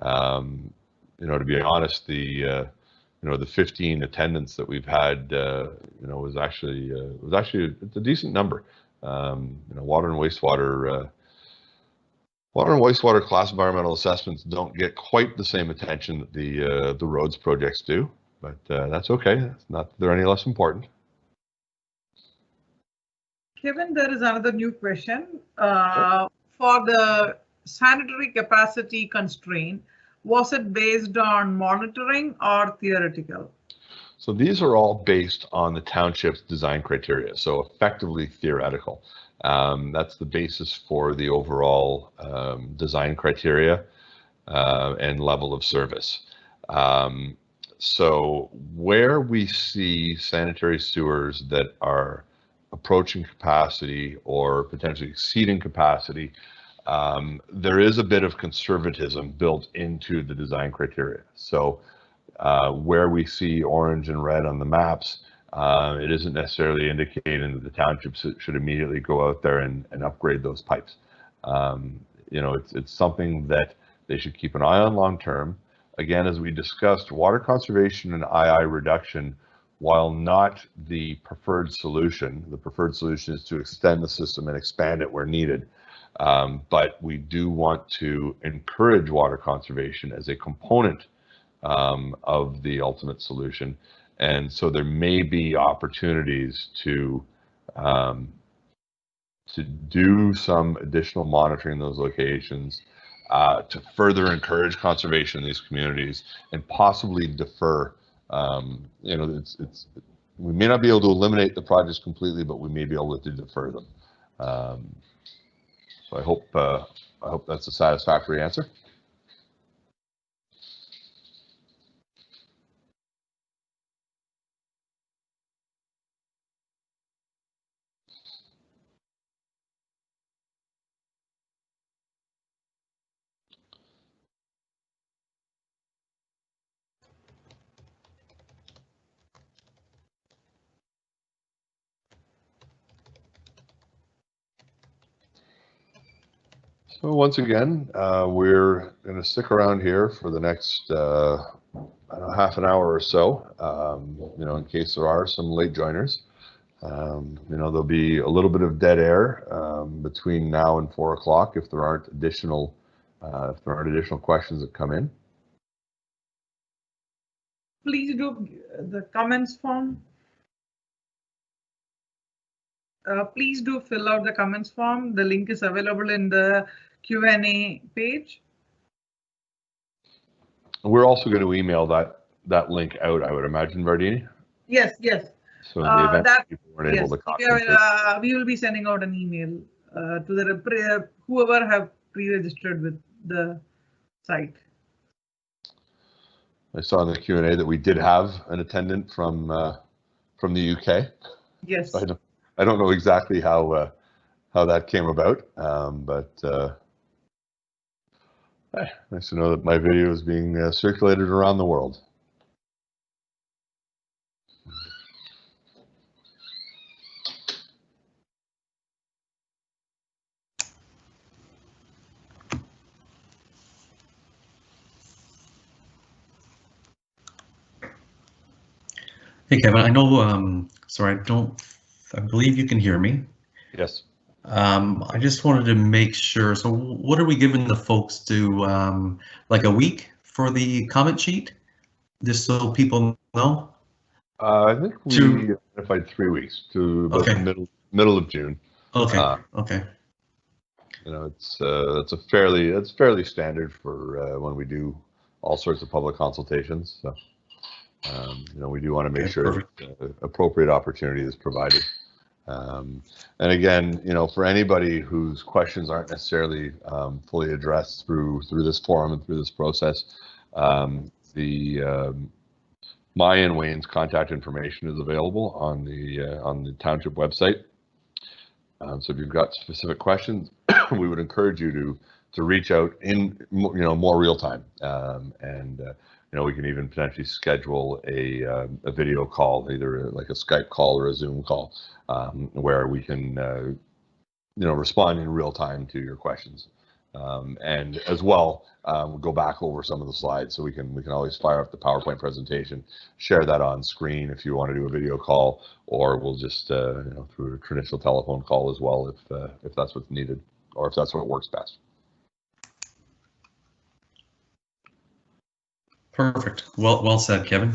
To be honest, the 15 attendance that we've had, was actually it's a decent number. Water and wastewater class environmental assessments don't get quite the same attention that the roads projects do, but that's okay. It's not that they're any less important. Kevin, there is another new question. For the sanitary capacity constraint, was it based on monitoring or theoretical? So these are all based on the township's design criteria, so effectively theoretical. That's the basis for the overall design criteria and level of service. So where we see sanitary sewers that are approaching capacity or potentially exceeding capacity, there is a bit of conservatism built into the design criteria. So where we see orange and red on the maps, it isn't necessarily indicating that the townships should immediately go out there and upgrade those pipes. It's something that they should keep an eye on long term. Again, as we discussed, water conservation and II reduction, while not the preferred solution is to extend the system and expand it where needed. But we do want to encourage water conservation as a component of the ultimate solution. And so there may be opportunities to to do some additional monitoring in those locations to further encourage conservation in these communities and possibly defer. You know, we may not be able to eliminate the projects completely, but we may be able to defer them. So I hope that's a satisfactory answer. So once again, we're going to stick around here for the next half an hour or so, you know, in case there are some late joiners. You know, there'll be a little bit of dead air between now and 4 o'clock if there aren't additional questions that come in. Please do the comments form. Please do fill out the comments form. The link is available in the Q&A page. We're also going to email that link out, I would imagine, Vardini. Yes, yes. So in the event that people weren't yes, able to concentrate. we will be sending out an email to the whoever have pre-registered with the site. I saw in the Q&A that we did have an attendant from the UK. Yes. I don't know exactly how that came about, but nice to know that my video is being circulated around the world. Hey, Kevin, I know, sorry, I believe you can hear me. Yes. I just wanted to make sure. So what are we giving the folks to, like a week for the comment sheet? Just so people know? I think we identified 3 weeks to about the middle of June. Okay, okay. You know, it's fairly standard for when we do all sorts of public consultations. So, you know, we do want to make sure appropriate opportunity is provided. And again, you know, for anybody whose questions aren't necessarily fully addressed through this forum and through this process, my and Wayne's contact information is available on the Township website. So if you've got specific questions, we would encourage you to reach out in more real time, and you know, we can even potentially schedule a video call, either like a Skype call or a Zoom call, where we can you know, respond in real time to your questions, and as well we'll go back over some of the slides, so we can always fire up the PowerPoint presentation, share that on screen if you want to do a video call, or we'll just you know, through a traditional telephone call as well if that's what's needed, or if that's what works best. Perfect. Well said, Kevin.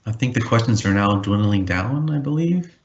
I think the questions are now dwindling down, I believe.